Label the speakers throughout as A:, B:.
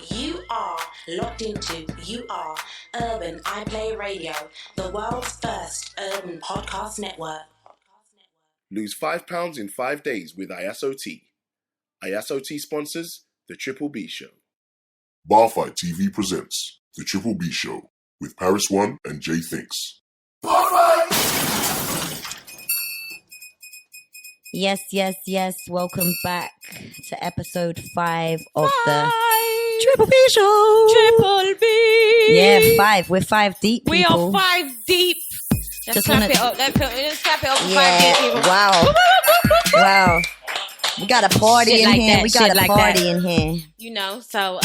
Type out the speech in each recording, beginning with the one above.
A: You are locked into Urban iPlay Radio, the world's first urban podcast network.
B: Lose £5 in 5 days with ISO Tea. ISO Tea sponsors The Triple B Show.
C: Barfight TV presents The Triple B Show with Paris One and Jay Thinks.
D: Yes. Welcome back to episode 5 of the Triple B Show.
E: Triple B.
D: Yeah, 5. We're 5 deep, people.
E: We are 5 deep. Let's clap it up. Let's clap it up for 5 deep, people.
D: Wow. We got a party
E: Shit
D: in
E: like
D: here.
E: that,
D: We got
E: shit
D: a
E: like
D: party
E: that.
D: in here.
E: You know, so,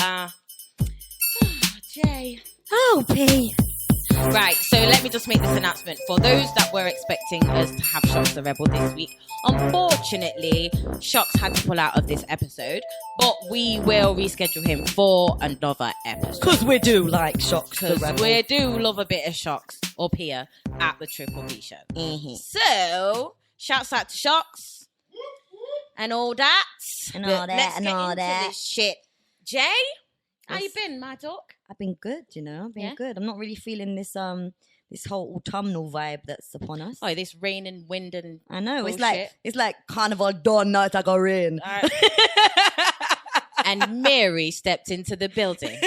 E: Jay.
D: Oh, P.
E: Right, so let me just make this announcement. For those that were expecting us to have Shocks the Rebel this week, unfortunately, Shocks had to pull out of this episode, but we will reschedule him for another episode.
D: Because we do like Shocks the
E: Because
D: Rebel.
E: we do love a bit of Shocks up here at the Triple B Show.
D: Mm-hmm.
E: So, shouts out to Shocks and all that.
D: And all
E: But
D: that,
E: let's
D: and
E: get
D: all
E: into
D: that.
E: this shit. Jay, how you
D: Yes.
E: been, my dog?
D: I've been good, you know. I've been
E: Yeah?
D: good. I'm not really feeling this this whole autumnal vibe that's upon us.
E: Oh, this rain and wind and
D: I know.
E: bullshit.
D: It's like carnival dawn night I got rain.
E: And Mary stepped into the building.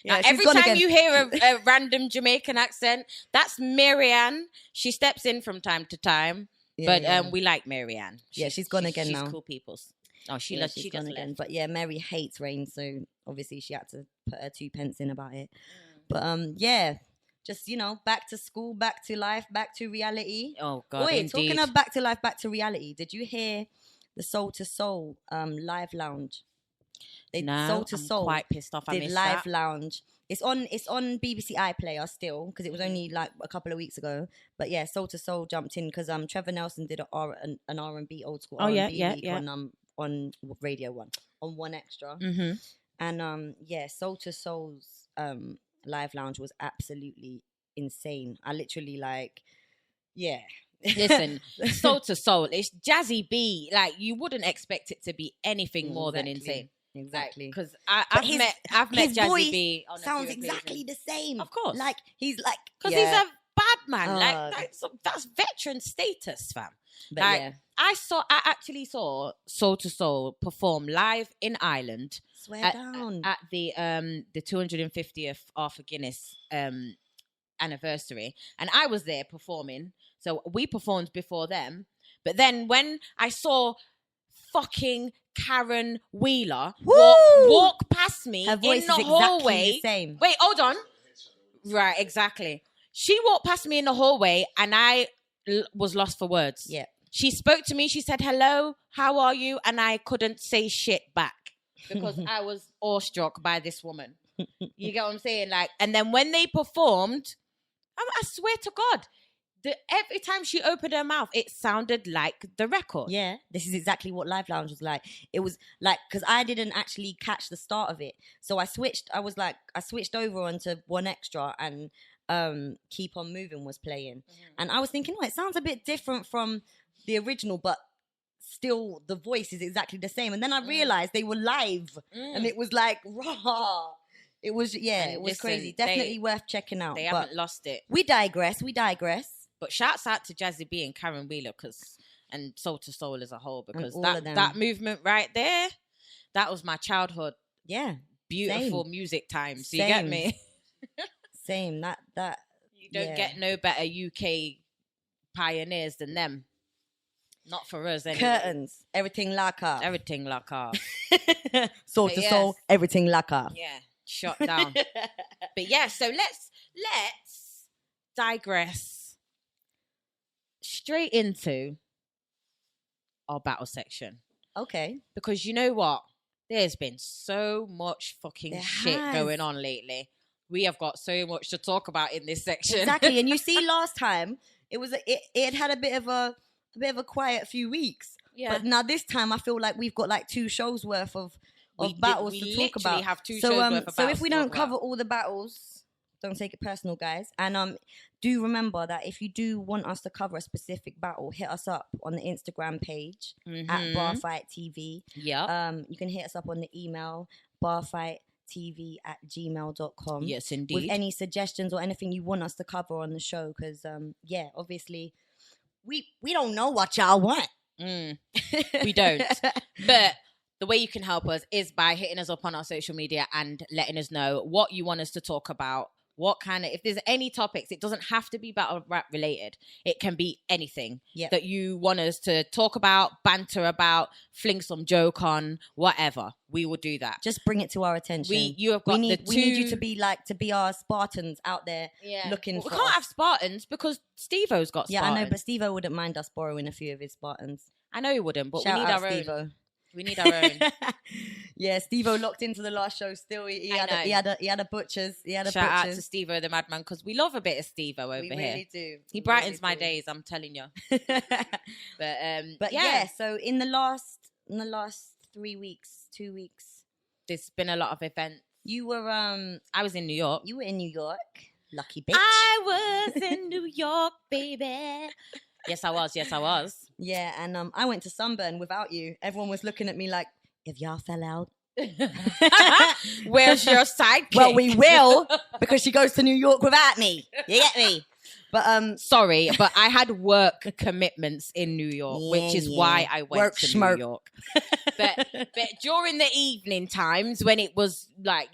E: Now,
D: she's
E: every
D: gone
E: time
D: again.
E: you hear a random Jamaican accent, that's Marianne. She steps in from time to time, but we like Marianne.
D: She's gone again
E: she's
D: now.
E: Cool peoples. Oh, she
D: She's
E: just
D: gone again.
E: left.
D: But yeah, Mary hates rain, so obviously she had to put her 2 pence in about it. But yeah, just back to school, back to life, back to reality.
E: Oh God,
D: Wait,
E: indeed.
D: talking of back to life, back to reality. Did you hear the Soul to Soul live lounge?
E: No,
D: Soul to
E: I'm
D: Soul
E: quite pissed off. I
D: did
E: missed
D: live
E: that.
D: lounge. It's on BBC iPlayer still because it was only like a couple of weeks ago. But yeah, Soul to Soul jumped in because Trevor Nelson did an R&B old school
E: Oh, yeah,
D: R&B
E: yeah,
D: week
E: yeah.
D: on Radio 1 on 1 Extra.
E: Mm-hmm.
D: And Soul to Soul's live lounge was absolutely insane. I literally
E: Listen, Soul to Soul, it's Jazzy B. Like, you wouldn't expect it to be anything more than
D: Exactly.
E: insane.
D: Exactly.
E: Because
D: But
E: I've met
D: his
E: Jazzy
D: voice
E: B on a
D: sounds
E: few
D: exactly
E: occasions.
D: the same.
E: Of course.
D: Like he's like
E: Because he's a bad man.
D: Oh.
E: That's veteran status, fam.
D: But
E: Like,
D: yeah.
E: I actually saw Soul to Soul perform live in Ireland
D: Swear down.
E: at the 250th Arthur Guinness anniversary, and I was there performing. So we performed before them. But then when I saw fucking Karen Wheeler walk past me
D: Her voice
E: in the
D: is exactly
E: hallway.
D: the same.
E: Wait, hold on. Right, exactly. She walked past me in the hallway and I was lost for words.
D: Yeah.
E: She spoke to me. She said, "Hello, how are you?" And I couldn't say shit back because I was awestruck by this woman. You get what I'm saying? Like, and then when they performed, I swear to God, every time she opened her mouth, it sounded like the record.
D: Yeah, this is exactly what Live Lounge was like. It was like, because I didn't actually catch the start of it. So I switched over onto 1 Extra and Keep On Moving was playing. And I was thinking, it sounds a bit different from the original, but still the voice is exactly the same. And then I realized they were live and it was like, raw. It was, it was
E: listen,
D: crazy. Definitely worth checking out.
E: They
D: But
E: haven't lost it.
D: we digress.
E: But shouts out to Jazzy B and Karen Wheeler and Soul to Soul as a whole, because
D: all of them.
E: that movement right there, that was my childhood
D: Yeah.
E: beautiful
D: Same. music
E: times. Do you get
D: Same.
E: me?
D: Same. That
E: You don't
D: Yeah.
E: get no better UK pioneers than them. Not for us anyway.
D: curtains, everything lacquer.
E: Everything like ours.
D: Soul
E: But
D: to
E: yes.
D: soul, everything lacquer.
E: Yeah, shot down. But yeah, so let's digress straight into our battle section.
D: Okay.
E: Because you know what? There's been so much fucking
D: There
E: shit
D: has.
E: going on lately. We have got so much to talk about in this section.
D: Exactly. And you see, last time it had a bit of a quiet few weeks.
E: Yeah.
D: But now this time I feel like we've got like 2 shows worth of battles
E: we
D: to talk
E: literally
D: about.
E: have 2
D: So
E: shows worth of
D: so
E: battles
D: if we
E: to
D: don't
E: talk
D: cover
E: about.
D: all the battles, don't take it personal, guys. And do remember that if you do want us to cover a specific battle, hit us up on the Instagram page at Barfight TV.
E: Yeah.
D: You can hit us up on the email barfighttv@gmail.com.
E: Yes, indeed.
D: With any suggestions or anything you want us to cover on the show, because obviously we don't know what y'all want.
E: We don't. But the way you can help us is by hitting us up on our social media and letting us know what you want us to talk about. What kind of, if there's any topics, it doesn't have to be battle rap related. It can be anything that you want us to talk about, banter about, fling some joke on, whatever. We will do that.
D: Just bring it to our attention. We need you to be our Spartans out there looking for
E: We can't
D: us.
E: have Spartans because Steve-O's got Spartans.
D: Yeah, I know, but Steve-O wouldn't mind us borrowing a few of his Spartans.
E: I know he wouldn't, but
D: Shout
E: we need
D: out
E: our
D: Steve-O.
E: own. We need our own.
D: Yeah, Steve-O locked into the last show still. He had a butcher's.
E: Shout out to Steve-O the madman, because we love a bit of Steve-O over here.
D: We really do.
E: He brightens my days, I'm telling you. But
D: yeah, so in the last 3 weeks, 2 weeks,
E: there's been a lot of events.
D: You were
E: I was in New York.
D: You were in New York. Lucky bitch.
E: I was in New York, baby. Yes, I was.
D: Yeah, and I went to Sunburn without you. Everyone was looking at me like, if y'all fell out.
E: Where's your sidekick?
D: Well, we will, because she goes to New York without me. You get me? But
E: sorry, but I had work commitments in New York, which is why I went to New York. But during the evening times, when it was like,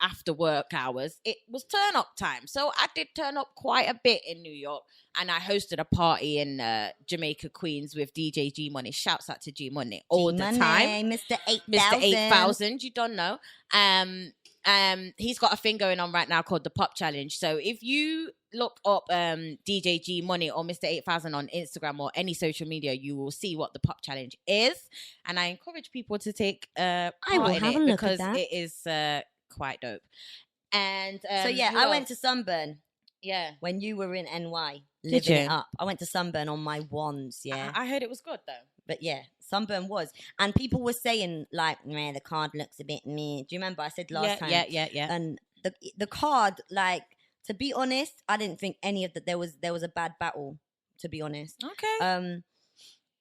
E: after work hours, it was turn up time. So I did turn up quite a bit in New York, and I hosted a party in Jamaica, Queens with DJ G Money. Shouts out to G Money all the time.
D: Mr. 8,000.
E: Mr. 8,000, you don't know. He's got a thing going on right now called the Pop Challenge. So if you look up DJ G Money or Mr. 8,000 on Instagram or any social media, you will see what the Pop Challenge is. And I encourage people to take part in it because it is quite dope. And
D: I went to Sunburn.
E: Yeah.
D: When you were in NY, living it up. I went to Sunburn on my wands, yeah.
E: I heard it was good, though.
D: But yeah, Sunburn was. And people were saying, like, man, the card looks a bit meh. Do you remember I said last time?
E: Yeah.
D: And the card, like, to be honest, I didn't think any of that. There was a bad battle, to be honest.
E: Okay.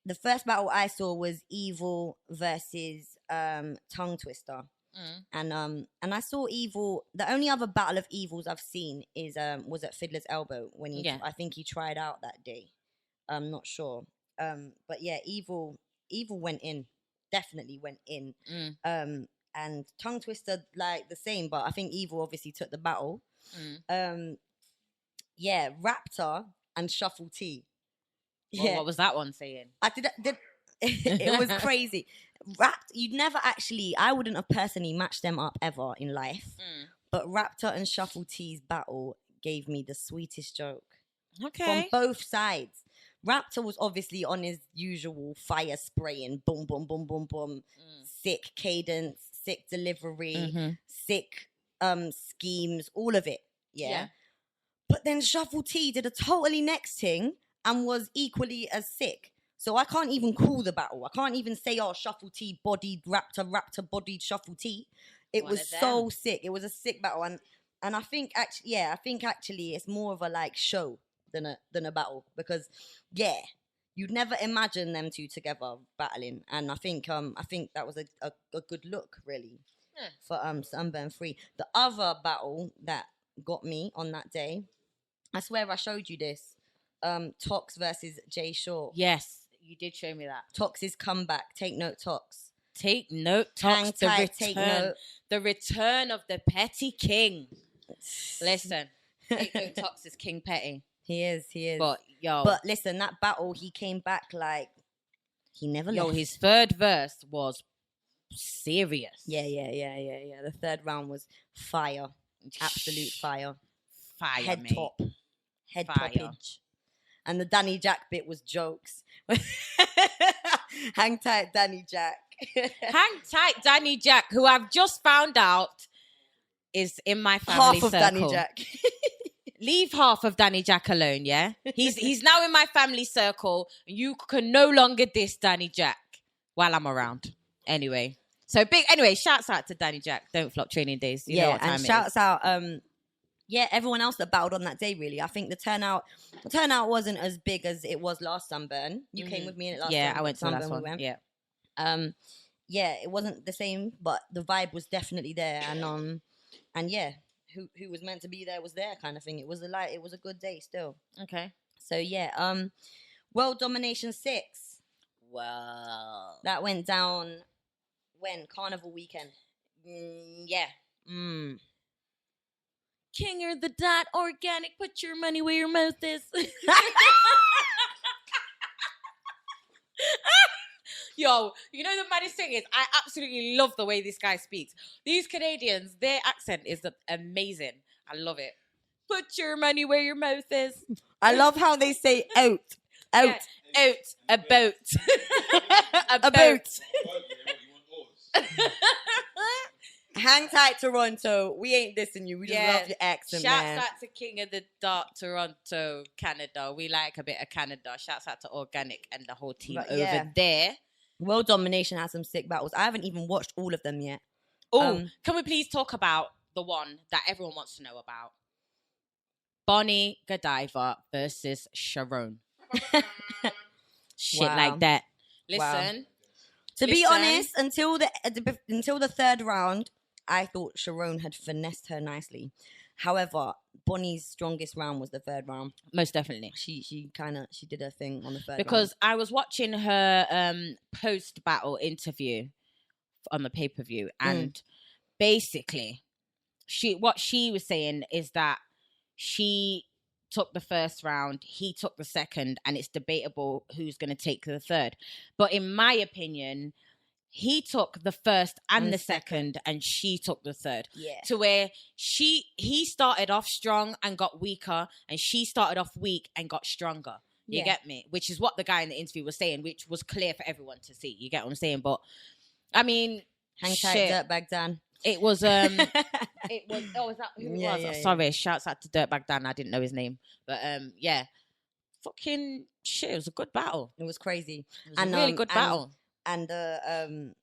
D: The first battle I saw was Evil versus Tongue Twister. And I saw Evil. The only other battle of Evils I've seen is was at Fiddler's Elbow when I think he tried out that day. I'm not sure. But yeah, Evil went in, definitely went in. And Tongue Twister like the same, but I think Evil obviously took the battle. Yeah, Raptor and Shuffle T.
E: Well,
D: Yeah,
E: what was that one saying?
D: I did. It was crazy. You'd never actually. I wouldn't have personally matched them up ever in life. But Raptor and Shuffle T's battle gave me the sweetest joke.
E: Okay.
D: From both sides. Raptor was obviously on his usual fire spraying, boom, boom, boom, boom, boom, sick cadence, sick delivery, sick schemes, all of it. Yeah. But then Shuffle T did a totally next thing and was equally as sick. So I can't even call the battle. I can't even say, oh, Shuffle T bodied Raptor, Raptor bodied Shuffle T. It was so sick. It was a sick battle. And I think actually it's more of a like show than a battle, because you'd never imagine them two together battling. And I think that was a good look really for Sunburn 3. The other battle that got me on that day, I swear I showed you this. Tox versus Jay Shaw.
E: Yes, you did show me that.
D: Tox's comeback. Take note, Tox.
E: Take note, Tox.
D: Take note.
E: The return of the Petty King. Listen, take note, Tox is King Petty.
D: He is.
E: But
D: listen, that battle, he came back like he never left.
E: His third verse was serious.
D: Yeah. The third round was fire. Absolute fire.
E: Fire,
D: Head
E: mate.
D: top. Head
E: Fire.
D: toppage. And the Danny Jack bit was jokes. Hang tight, Danny Jack.
E: Hang tight, Danny Jack, who I've just found out is in my family
D: Half of
E: circle.
D: Danny Jack.
E: Leave half of Danny Jack alone, yeah? He's now in my family circle. You can no longer diss Danny Jack while I'm around. Anyway, shouts out to Danny Jack. Don't flop training days. You know what time
D: and
E: it
D: shouts
E: is.
D: out everyone else that battled on that day, really. I think the turnout wasn't as big as it was last Sunburn. You came with me in it last
E: I went to the last one.
D: we went.
E: Yeah.
D: yeah, it wasn't the same, but the vibe was definitely there, and yeah, who was meant to be there was there, kind of thing. It was a good day still.
E: Okay.
D: So yeah, World Domination 6
E: Well.
D: that went down when Carnival weekend.
E: Yeah.
D: Mm.
E: King or the dot organic. Put your money where your mouth is. Yo, you know the maddest thing is, I absolutely love the way this guy speaks. These Canadians, their accent is amazing. I love it. Put your money where your mouth is.
D: I love how they say out.
E: Yeah, out. A boat. A boat.
D: Hang tight, Toronto. We ain't dissing you. We just love your accent, man.
E: Shouts out to King of the Dot, Toronto, Canada. We like a bit of Canada. Shouts out to Organic and the whole team over there.
D: World Domination has some sick battles. I haven't even watched all of them yet.
E: Oh, can we please talk about the one that everyone wants to know about? Bonnie Godiva versus Sharon. Shit like that. Listen.
D: To be honest, until the third round, I thought Sharon had finessed her nicely. However, Bonnie's strongest round was the third round.
E: Most definitely.
D: She did her thing on the third
E: because round. I was watching her post battle interview on the pay-per-view, and basically what she was saying is that she took the first round, he took the second, and it's debatable who's going to take the third. But in my opinion, he took the first and the second, and she took the third.
D: Yeah.
E: To where he started off strong and got weaker, and she started off weak and got stronger. You get me? Which is what the guy in the interview was saying, which was clear for everyone to see. You get what I'm saying? But I mean,
D: hang tight, Dirtbag Dan.
E: It was is that who it was?
D: Yeah,
E: sorry, shouts out to Dirtbag Dan. I didn't know his name. But yeah. Fucking shit, it was a good battle.
D: It was crazy.
E: It was a really good battle.
D: And the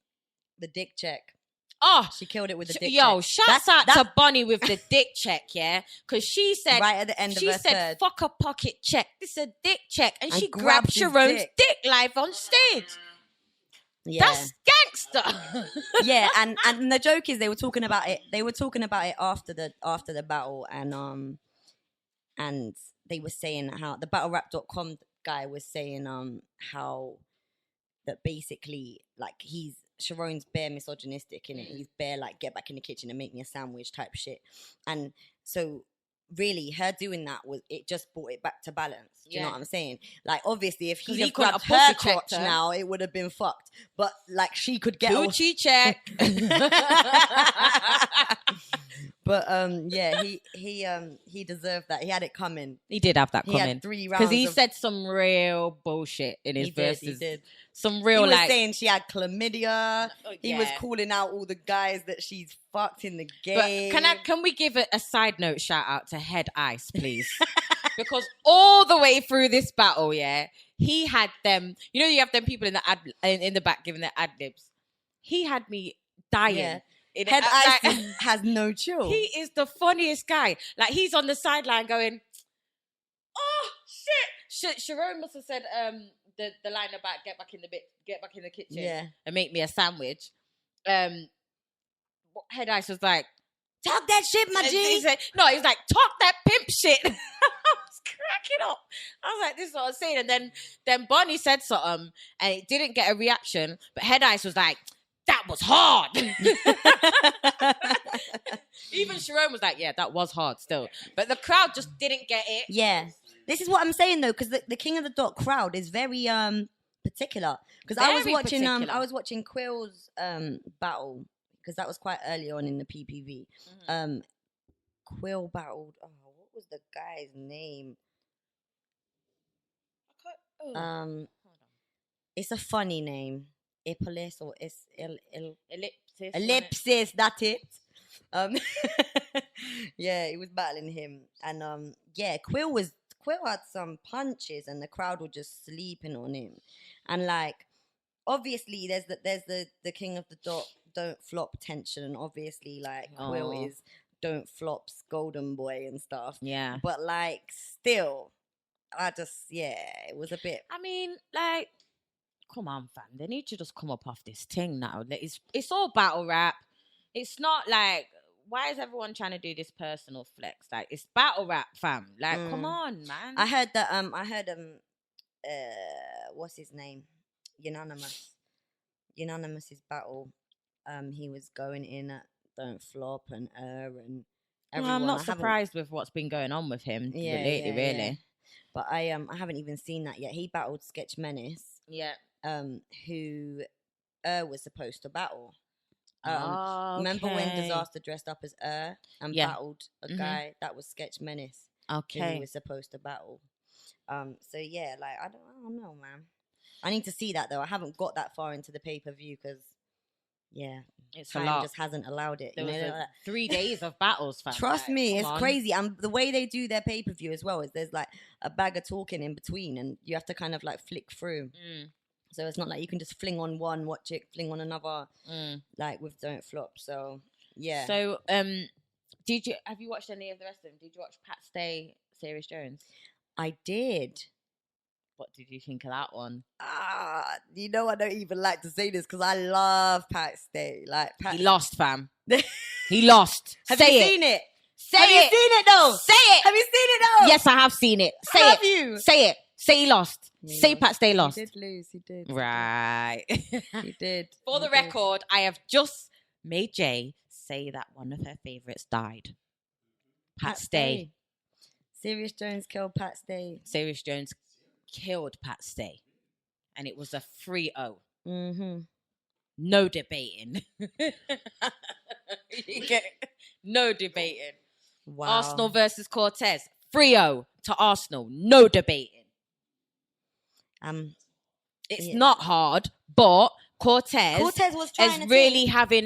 D: dick check.
E: Oh,
D: she killed it with the dick check.
E: Yo, shouts out to Bonnie with the dick check, yeah? Because she said
D: right at the end of her third.
E: Fuck a pocket check. This is a dick check. And she grabbed Sharon's dick live on stage. Yeah. That's gangster.
D: Yeah, and the joke is they were talking about it after the battle, and they were saying how the battlerap.com guy was saying how that basically like Sharon's bare misogynistic in it. He's bare like get back in the kitchen and make me a sandwich type shit. And so really her doing that it just brought it back to balance. Do you know what I'm saying? Like obviously if he grabbed her crotch now, it would have been fucked. But like she could get
E: Gucci check.
D: But yeah, he deserved that. He had it coming.
E: He did have that coming.
D: He had 3 rounds
E: because he said some real bullshit in his verses.
D: He did.
E: Some real
D: he was saying she had chlamydia. He was calling out all the guys that she's fucked in the game.
E: But can we give a side note shout out to Head Ice, please? Because all the way through this battle, yeah, he had them. You know, you have them people in the back giving their ad libs. He had me dying.
D: Yeah. Head Ice has no chill.
E: He is the funniest guy. Like he's on the sideline going, "Oh shit!" Sharon must have said the line about get back in the kitchen, and make me a sandwich. Head Ice was like,
D: "Talk that shit, my G."
E: He's like, "Talk that pimp shit." I was cracking up. I was like, "This is what I was saying." And then Bonnie said something, and it didn't get a reaction. But Head Ice was like, "That was hard." Even Sharon was like, "Yeah, that was hard still." But the crowd just didn't get it.
D: Yeah. This is what I'm saying though, because the King of the Dot crowd is very particular. Because I was watching Quill's battle, because that was quite early on in the PPV. Mm-hmm. Quill battled. Oh, what was the guy's name? It's a funny name. Ellipsis or Ellipsis. That's it. Yeah, he was battling him, and yeah, Quill had some punches, and the crowd were just sleeping on him, and like obviously there's the King of the Dot don't flop tension, and obviously like Quill is don't flops golden boy and stuff.
E: Yeah,
D: but like still, it was a bit.
E: I mean, like come on, fam. They need to just come up off this thing now. It's all battle rap. It's not like, why is everyone trying to do this personal flex? Like, it's battle rap, fam. Like, come on, man.
D: I heard that. What's his name? Unanimous's battle. He was going in at Don't Flop and and everyone.
E: I'm not surprised with what's been going on with him lately, really.
D: Yeah. But I haven't even seen that yet. He battled Sketch Menace.
E: Yeah.
D: Who was supposed to battle. Remember when Disaster dressed up as and battled a guy that was Sketch Menace?
E: Okay.
D: Who he was supposed to battle. So yeah, like I don't know, man. I need to see that though. I haven't got that far into the pay-per-view because
E: it's
D: time
E: a lot.
D: just hasn't allowed it.
E: There was 3 days of battles, fam.
D: Trust
E: like,
D: me, it's crazy. And the way they do their pay-per-view as well is there's like a bag of talking in between, and you have to kind of like flick through. So it's not like you can just fling on one, watch it, fling on another, like with Don't Flop. So yeah.
E: So have you watched any of the rest of them? Did you watch Pat Stay, Serious Jones?
D: I did.
E: What did you think of that one?
D: I don't even like to say this because I love Pat Stay. Like
E: he lost, fam. He lost.
D: Have
E: Say
D: you
E: it.
D: seen it?
E: Say
D: have
E: it.
D: you seen it though?
E: Say it.
D: Have you seen it though?
E: Yes, I have seen it. Say
D: have
E: it.
D: You?
E: Say it. Say he lost. Say Pat Stay lost.
D: He did lose. He did.
E: Right.
D: He did.
E: For the record, I have just made Jay say that one of her favourites died. Pat Stay.
D: Serious Jones killed Pat Stay.
E: Serious Jones killed Pat Stay. And it was a 3-0. No debating. You get it? No debating.
D: Wow.
E: Arsenal versus Cortez. 3-0 to Arsenal. No debating. It's not hard, but Cortez
D: was trying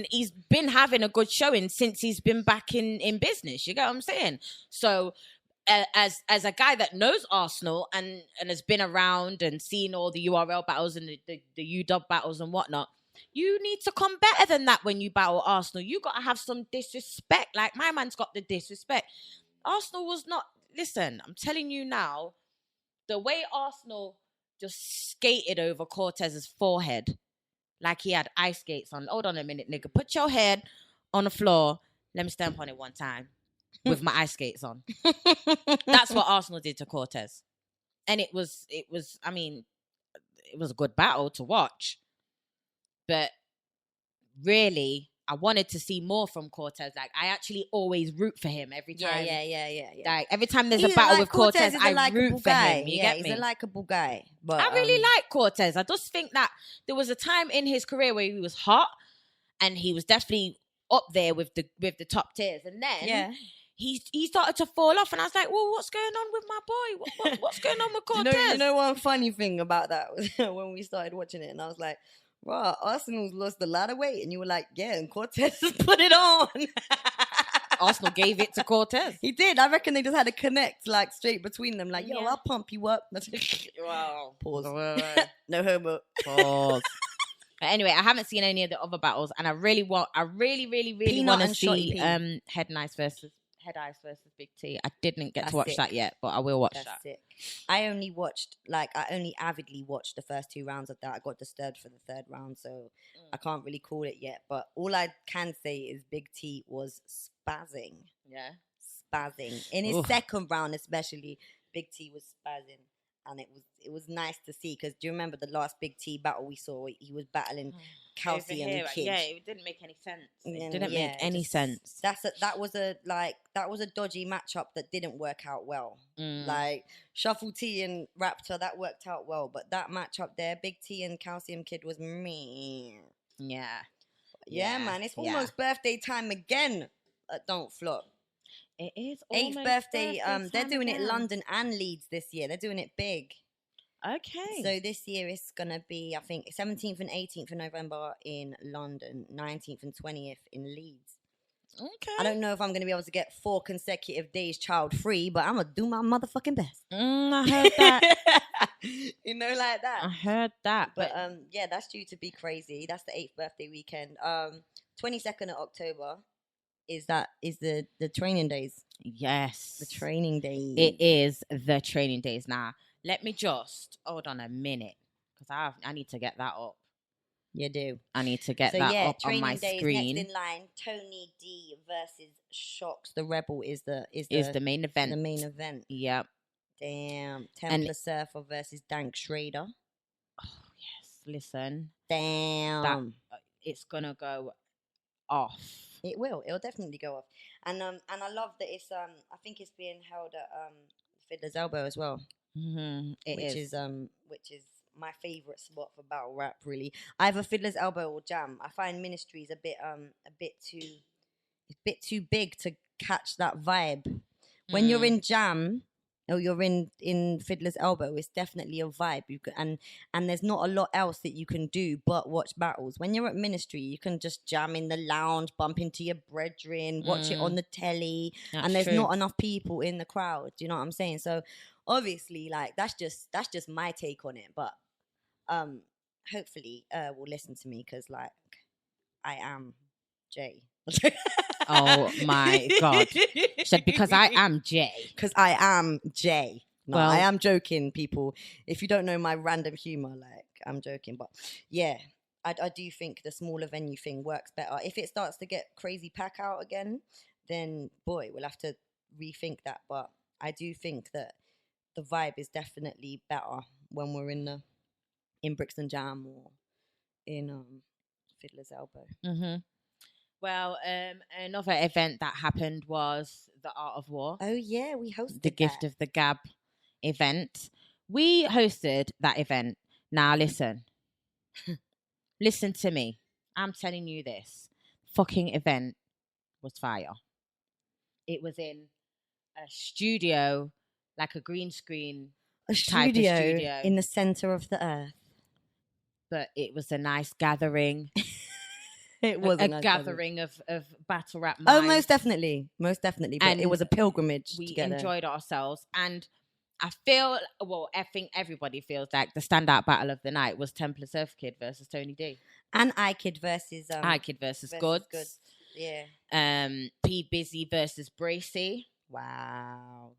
E: he's been having a good showing since he's been back in business. You get what I'm saying? So as a guy that knows Arsenal and has been around and seen all the URL battles and the UW battles and whatnot, you need to come better than that when you battle Arsenal. You got to have some disrespect. Like, my man's got the disrespect. Arsenal was not... Listen, I'm telling you now, the way Arsenal just skated over Cortez's forehead like he had ice skates on. Hold on a minute, nigga. Put your head on the floor. Let me stamp on it one time with my ice skates on. That's what Arsenal did to Cortez. And it was a good battle to watch. But really, I wanted to see more from Cortez. Like, I actually always root for him every time.
D: Yeah.
E: Like, every time there's a battle with Cortez, I root for him. You get me?
D: He's a likable guy. But
E: I really like Cortez. I just think that there was a time in his career where he was hot, and he was definitely up there with the top tiers. And then he started to fall off, and I was like, well, what's going on with my boy? What's going on with Cortez?
D: You know one funny thing about that was when we started watching it, and I was like, wow, Arsenal's lost a lot of weight. And you were like, yeah, and Cortez has put it on.
E: Arsenal gave it to Cortez.
D: He did. I reckon they just had to connect, like, straight between them. Like, yo, I'll pump you up.
E: Wow.
D: Pause. No homo.
E: Pause. But anyway, I haven't seen any of the other battles, and I really want to see Head Ice versus Big T. I didn't get to watch that yet, but I will watch that.
D: Sick. I only avidly watched the first 2 rounds of that. I got disturbed for the 3rd round, so I can't really call it yet. But all I can say is Big T was spazzing.
E: Yeah.
D: Spazzing. In his 2nd round especially, Big T was spazzing. And it was nice to see, because do you remember the last Big T battle we saw? He was battling Calcium Kid.
E: Yeah, it didn't make any sense. It didn't make any sense.
D: That was a dodgy matchup that didn't work out well. Like Shuffle T and Raptor, that worked out well, but that matchup there, Big T and Calcium Kid, was me. Yeah, man, it's almost birthday time again. Don't Flop.
E: It is
D: 8th birthday. They're doing it London and Leeds this year. They're doing it big.
E: Okay.
D: So this year it's gonna be, I think, 17th and 18th of November in London, 19th and 20th in Leeds.
E: Okay.
D: I don't know if I'm gonna be able to get 4 consecutive days child free, but I'm gonna do my motherfucking best.
E: I heard that.
D: You know, like that.
E: I heard that.
D: But yeah, that's due to be crazy. That's the 8th birthday weekend. 22nd of October. Is the training days.
E: Yes.
D: The training days.
E: It is the training days. Now, let me just hold on a minute, because I need to get that up.
D: You do.
E: I need to get that up on my
D: Training
E: screen.
D: Days, next in line, Tony D versus Shocks the Rebel is the
E: main event.
D: The main event.
E: Yep.
D: Damn. Templar Surfer versus Dank Schrader.
E: Oh yes. Listen.
D: Damn.
E: It's gonna go off.
D: It will. It'll definitely go off. And I love that it's I think it's being held at Fiddler's Elbow as well.
E: Mm-hmm.
D: Which is my favorite spot for battle rap. Really, either Fiddler's Elbow or Jam. I find Ministry's a bit too big to catch that vibe. When you're in Jam or you're in Fiddler's Elbow, it's definitely a vibe. You can, and there's not a lot else that you can do but watch battles. When you're at Ministry, you can just jam in the lounge, bump into your brethren, watch it on the telly, and there's not enough people in the crowd. Do you know what I'm saying? So obviously, like that's just my take on it. But hopefully will listen to me because like I am Jay.
E: Oh my God. She said, because I am Jay.
D: Because I am Jay. No,
E: well,
D: I am joking, people. If you don't know my random humor, like I'm joking. But yeah, I do think the smaller venue thing works better. If it starts to get crazy pack out again, then boy, we'll have to rethink that. But I do think that the vibe is definitely better when we're in Brixton Jam or in Fiddler's Elbow.
E: Mm-hmm. Well, another event that happened was the Art of War.
D: Oh yeah, we hosted
E: the Gift of the Gab event. We hosted that event. Now listen, listen to me. I'm telling you this. Fucking event was fire. It was in a studio, like a green screen type of studio
D: in the center of the earth.
E: But it was a nice gathering.
D: It was
E: a
D: nice
E: gathering of battle rap minds.
D: Oh, most definitely. But
E: and
D: it was a pilgrimage.
E: We enjoyed ourselves. And I think everybody feels like the standout battle of the night was Templar Surf Kid versus Tony D.
D: And iKid versus
E: iKid versus Goods.
D: Yeah.
E: P Busy versus Bracy.
D: Wow.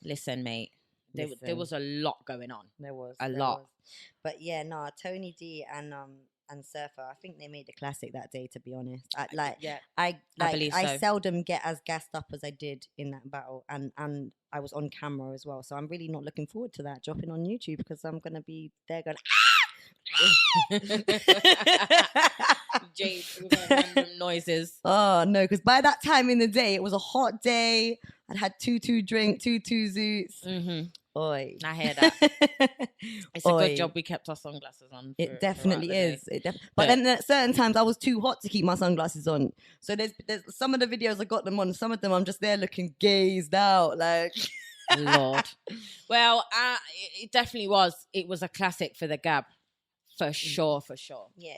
E: Listen, mate. There was a lot going on.
D: There was
E: a lot.
D: But yeah, no, Tony D and Surfer, I think they made a classic that day, to be honest. I seldom get as gassed up as I did in that battle, and I was on camera as well, so I'm really not looking forward to that dropping on YouTube because I'm gonna be there going
E: Jade random noises.
D: Oh no, because by that time in the day it was a hot day. I'd had 2-2 drink, 2-2 zoots.
E: Mm-hmm.
D: Oi.
E: I hear that. It's a good job we kept our sunglasses on.
D: It definitely is. But then at certain times I was too hot to keep my sunglasses on. So there's some of the videos I got them on. Some of them I'm just there looking gazed out, like.
E: Lord. Well, it definitely was. It was a classic for the Gab. For sure.
D: Yeah,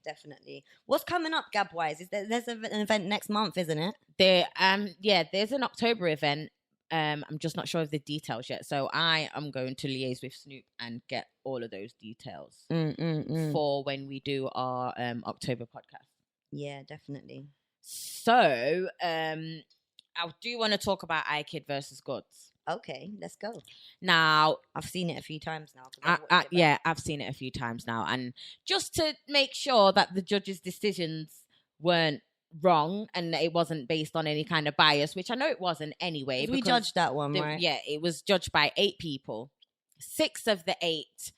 D: definitely. What's coming up Gab wise? There's an event next month, isn't it?
E: There's an October event. I'm just not sure of the details yet. So I am going to liaise with Snoop and get all of those details for when we do our October podcast.
D: Yeah, definitely.
E: So I do want to talk about iKid versus Goods.
D: Okay, let's go.
E: Now,
D: I've seen it a few times now.
E: I've seen it a few times now. And just to make sure that the judges' decisions weren't wrong and it wasn't based on any kind of bias, which I know it wasn't anyway.
D: We judged that one, right?
E: Yeah, it was judged by 8 people. 6 of the 8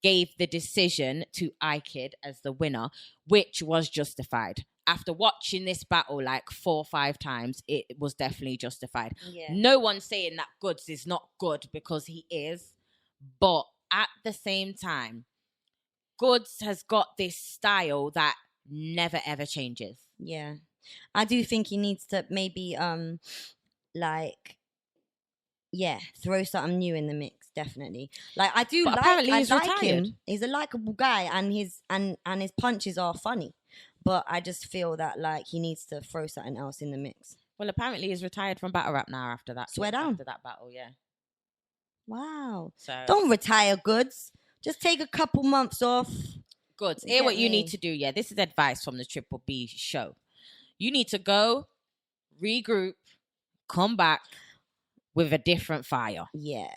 E: gave the decision to iKid as the winner, which was justified. After watching this battle like 4 or 5 times, it was definitely justified.
D: Yeah.
E: No one's saying that Goods is not good because he is. But at the same time, Goods has got this style that never, ever changes.
D: Yeah. I do think he needs to maybe, throw something new in the mix, definitely. Like, I do like him. He's a likable guy and his punches are funny. But I just feel that like he needs to throw something else in the mix.
E: Well, apparently he's retired from battle rap now after that.
D: Swear down.
E: After that battle, yeah.
D: Wow.
E: So
D: don't retire, Goods. Just take a couple months off.
E: Goods. Hear what you need to do. Yeah, this is advice from the Triple B show. You need to go, regroup, come back with a different fire.
D: Yeah.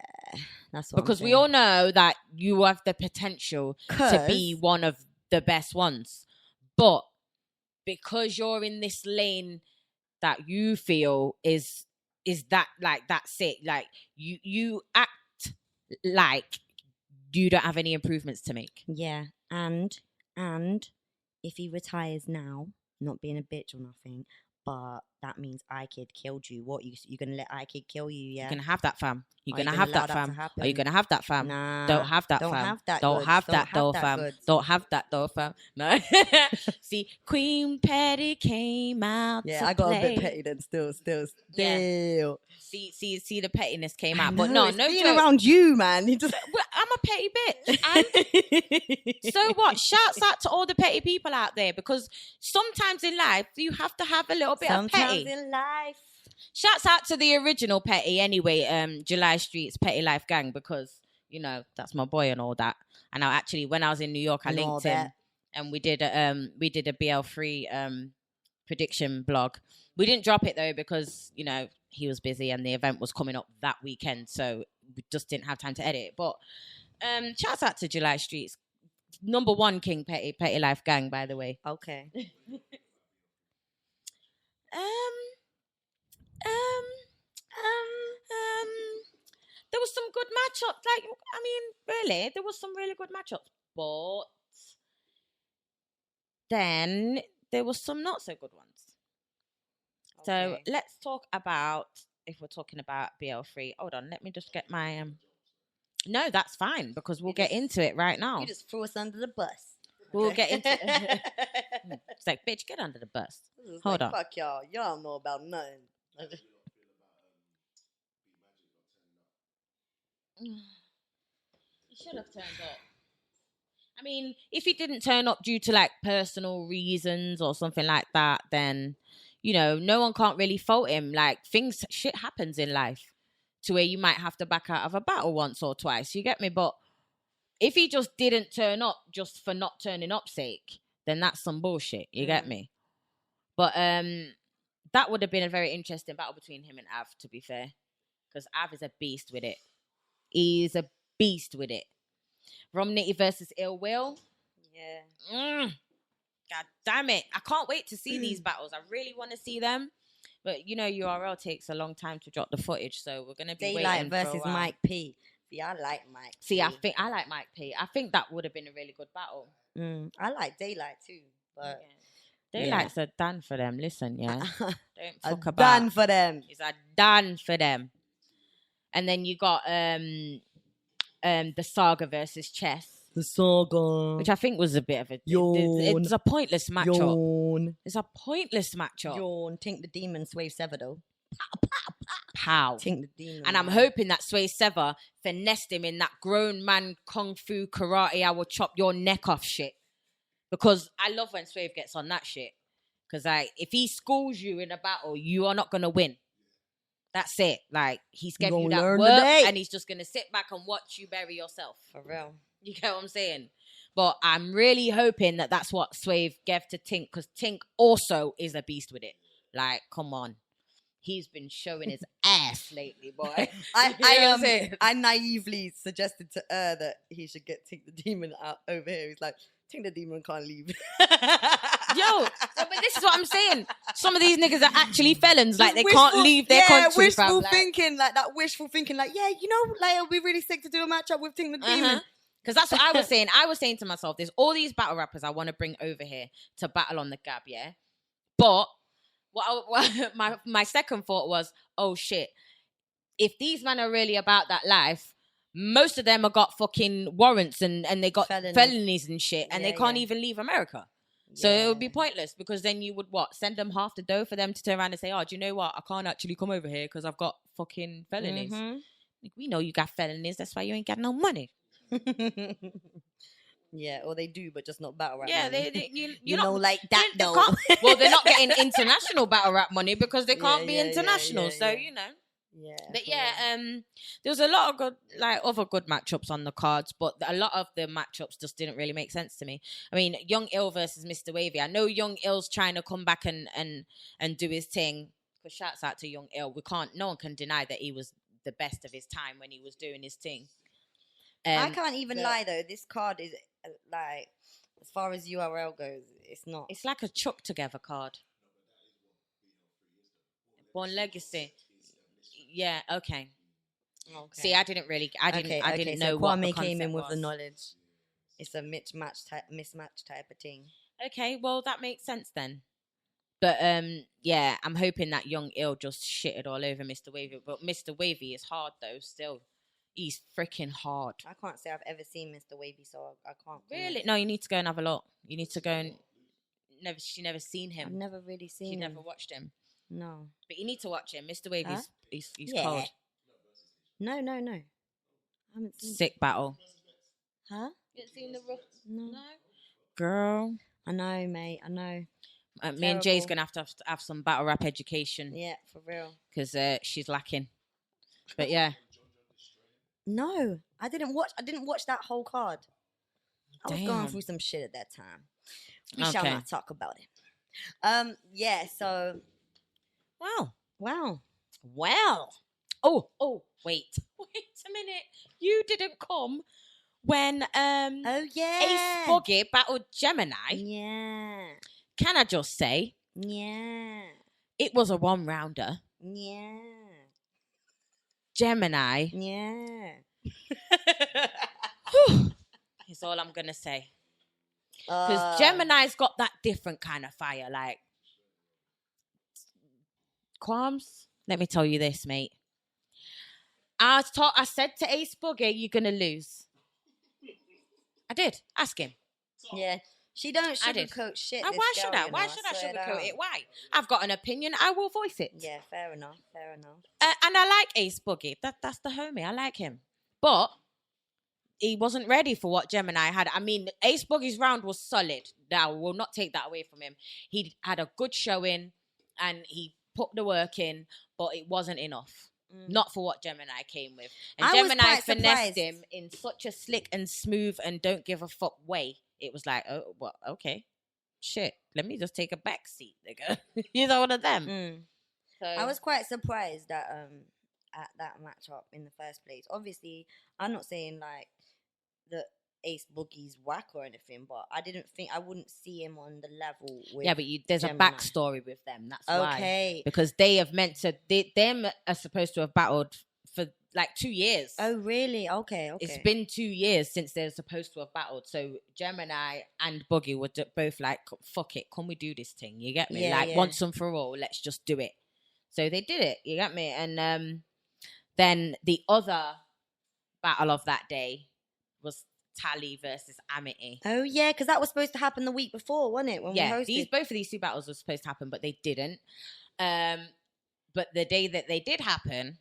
D: that's what
E: because
D: I'm
E: we
D: saying.
E: all know that you have the potential to be
D: 'Cause-
E: one of the best ones, but because you're in this lane that you feel is that like that's it, like you act like you don't have any improvements to make.
D: Yeah, and if he retires now, not being a bitch or nothing, but that means iKid killed you. What, you gonna let iKid kill you? Yeah,
E: You're gonna have that, fam. You're
D: Are you
E: gonna
D: gonna
E: have
D: allow
E: that,
D: that to
E: fam.
D: happen?
E: Are you gonna have that, fam?
D: Nah,
E: Don't have that,
D: don't
E: fam.
D: have that
E: Don't
D: goods.
E: have
D: Don't
E: that,
D: have
E: though,
D: that
E: fam.
D: goods.
E: Don't have that, though, fam. No. See, Queen Petty came out.
D: Yeah,
E: to
D: I got
E: play.
D: a bit petty then. Still.
E: Yeah. See, the pettiness came
D: I
E: out. But
D: know,
E: no,
D: it's
E: no
D: being
E: joke.
D: around you, man. You just
E: Well, I'm a petty bitch. And so what? Shouts out to all the petty people out there, because sometimes in life you have to have a little bit of petty.
D: Sometimes in life.
E: Shouts out to the original petty anyway, July Street's Petty Life Gang, because, you know, that's my boy and all that. And I actually, when I was in New York, I
D: And all
E: linked him
D: that.
E: and we did a BL3 prediction blog. We didn't drop it though because, you know, he was busy and the event was coming up that weekend, so we just didn't have time to edit it. But shouts out to July Street's #1 King Petty Life Gang, by the way.
D: Okay.
E: There was some good matchups. Like, I mean, really, there was some really good matchups. But then there was some not so good ones. So
D: Okay.
E: let's talk about, if we're talking about BL3. Hold on, let me just get my No, that's fine, because we'll get into it right now.
D: You just threw us under the bus.
E: We'll get into it. It's like, bitch, get under the bus. Hold on.
D: Fuck y'all. Y'all don't know about nothing.
E: He should have turned up. I mean, if he didn't turn up due to like personal reasons or something like that, then, you know, no one can't really fault him. Like, shit happens in life to where you might have to back out of a battle once or twice. You get me? But if he just didn't turn up just for not turning up sake, then that's some bullshit. You get me? But that would have been a very interesting battle between him and Av, to be fair, because Av is a beast with it. He's a beast with it. Romney versus Ill Will.
D: Yeah.
E: God damn it. I can't wait to see these battles. I really want to see them. But, you know, URL takes a long time to drop the footage, so we're going to be
D: Daylight
E: waiting for a
D: versus
E: while.
D: Mike P. See, I like Mike
E: See,
D: P.
E: I like Mike P. I think that would have been a really good battle.
D: I like Daylight too, but
E: Daylight's a done for them. Listen, yeah. Don't fuck about.
D: done for them.
E: It's a done for them. And then you got the Saga versus Chess,
D: The Saga.
E: which I think was a bit of a
D: Yawn.
E: it's a pointless matchup.
D: Yawn.
E: It's a pointless matchup.
D: Yawn. Tink the Demon, Swave Sever though.
E: Pow.
D: Tink the Demon.
E: And I'm
D: man.
E: hoping that Sway Sever finessed him in that grown man kung fu karate, I will chop your neck off shit. Because I love when Swave gets on that shit. Because like, if he schools you in a battle, you are not going to win. That's it. Like, he's giving you
D: gonna
E: that
D: learn
E: work
D: today.
E: and he's just going to sit back and watch you bury yourself.
D: For real.
E: You get what I'm saying? But I'm really hoping that that's what Swave gave to Tink, because Tink also is a beast with it. Like, come on. He's been showing his ass lately, boy. You know what I'm saying?
D: I naively suggested to her that he should get Tink the Demon out over here. He's like, Tink the Demon can't leave.
E: Yo, but this is what I'm saying. Some of these niggas are actually felons. Like, they
D: Wishful-
E: can't leave their country,
D: wishful
E: fam. Like,
D: thinking, like that wishful thinking, like, yeah, you know, like it'll be really sick to do a matchup with Tink the Demon.
E: because that's what I was saying. I was saying to myself, there's all these battle rappers I want to bring over here to battle on the Gab, yeah? But my second thought was, oh shit, if these men are really about that life, most of them have got fucking warrants and they got felonies and shit, and they can't even leave America. So it would be pointless, because then you would send them half the dough for them to turn around and say, oh, do you know what? I can't actually come over here because I've got fucking felonies. Like, we know you got felonies. That's why you ain't got no money.
D: Yeah, or they do, but just not battle rap.
E: Yeah,
D: money.
E: you
D: know, like that
E: they
D: though.
E: well, they're not getting international battle rap money because they can't be
D: yeah,
E: international.
D: yeah,
E: so
D: yeah.
E: you know.
D: Yeah,
E: But yeah, there was a lot of good, like, other good matchups on the cards, but a lot of the matchups just didn't really make sense to me. I mean, Young Ill versus Mr. Wavy. I know Young Ill's trying to come back and do his thing. Because shouts out to Young Ill. No one can deny that he was the best of his time when he was doing his thing.
D: I can't even lie though. This card is like, as far as URL goes, it's not.
E: It's like a chuck together card. Born Legacy. Yeah. Okay. See, I didn't know what the
D: Kwame came in
E: concept
D: with the
E: was.
D: knowledge. It's a mismatch type of thing.
E: Okay, well that makes sense then. But yeah, I'm hoping that Young Ill just shitted all over Mr. Wavy. But Mr. Wavy is hard though. Still, he's freaking hard.
D: I can't say I've ever seen Mr. Wavy, so I can't.
E: Really? No, you need to go and have a look. You need to go and She never seen him.
D: I've never really seen.
E: She
D: him.
E: never watched him.
D: No.
E: But you need to watch him. Mr. Wavy.
D: Huh?
E: He's
D: Yeah.
E: cold.
D: No. I haven't seen.
E: Sick battle.
D: Huh?
E: You haven't seen the rough?
D: No.
E: Girl.
D: I know, mate. I know.
E: Me and Jay's gonna have to have some battle rap education.
D: Yeah, for real.
E: Because she's lacking. But yeah.
D: No, I didn't watch that whole card. I was going
E: Damn.
D: through some shit at that time. We shall
E: Okay.
D: not talk about it. Yeah. So.
E: Wow.
D: Wow.
E: Oh, wait a minute. You didn't come when
D: Oh yeah.
E: Ace Boogie battled Gemini.
D: Yeah.
E: Can I just say,
D: Yeah.
E: it was a 1-rounder.
D: Yeah.
E: Gemini.
D: Yeah.
E: Is all I'm gonna say. Because Gemini's got that different kind of fire. Like, Qualms, let me tell you this, mate. I said to Ace Boogie, you're gonna lose. I did. Ask him.
D: Yeah. She don't
E: I did.
D: sugarcoat shit.
E: And
D: this
E: why
D: girl,
E: should I?
D: you
E: Why
D: know,
E: should I
D: swear
E: sugarcoat
D: down.
E: it? Why? I've got an opinion. I will voice it.
D: Yeah, fair enough.
E: And I like Ace Boogie. That's the homie. I like him. But he wasn't ready for what Gemini had. I mean, Ace Boogie's round was solid. Now, we'll not take that away from him. He had a good showing and he put the work in, but it wasn't enough. Not for what Gemini came with. And
D: I was
E: Gemini
D: quite
E: finessed
D: surprised.
E: him in such a slick and smooth and don't give a fuck way. It was like, oh, well, okay. Shit, let me just take a back seat, nigga. You know, one of them. So,
D: I was quite surprised that at that matchup in the first place. Obviously, I'm not saying like the Ace Boogie's whack or anything, but I wouldn't see him on the level with
E: yeah, but there's
D: Gemini.
E: a backstory with them. That's why.
D: Okay.
E: Because they have meant to, them are supposed to have battled for like 2 years.
D: Oh, really? Okay.
E: It's been 2 years since they're supposed to have battled. So Gemini and Boogie were both like, fuck it, can we do this thing? You get me?
D: Yeah,
E: like,
D: yeah.
E: once and for all, let's just do it. So they did it. You get me? And then the other battle of that day was Tally versus Amity.
D: Oh, yeah, because that was supposed to happen the week before, wasn't it? When we hosted.
E: Both of these two battles were supposed to happen, but they didn't. But the day that they did happen,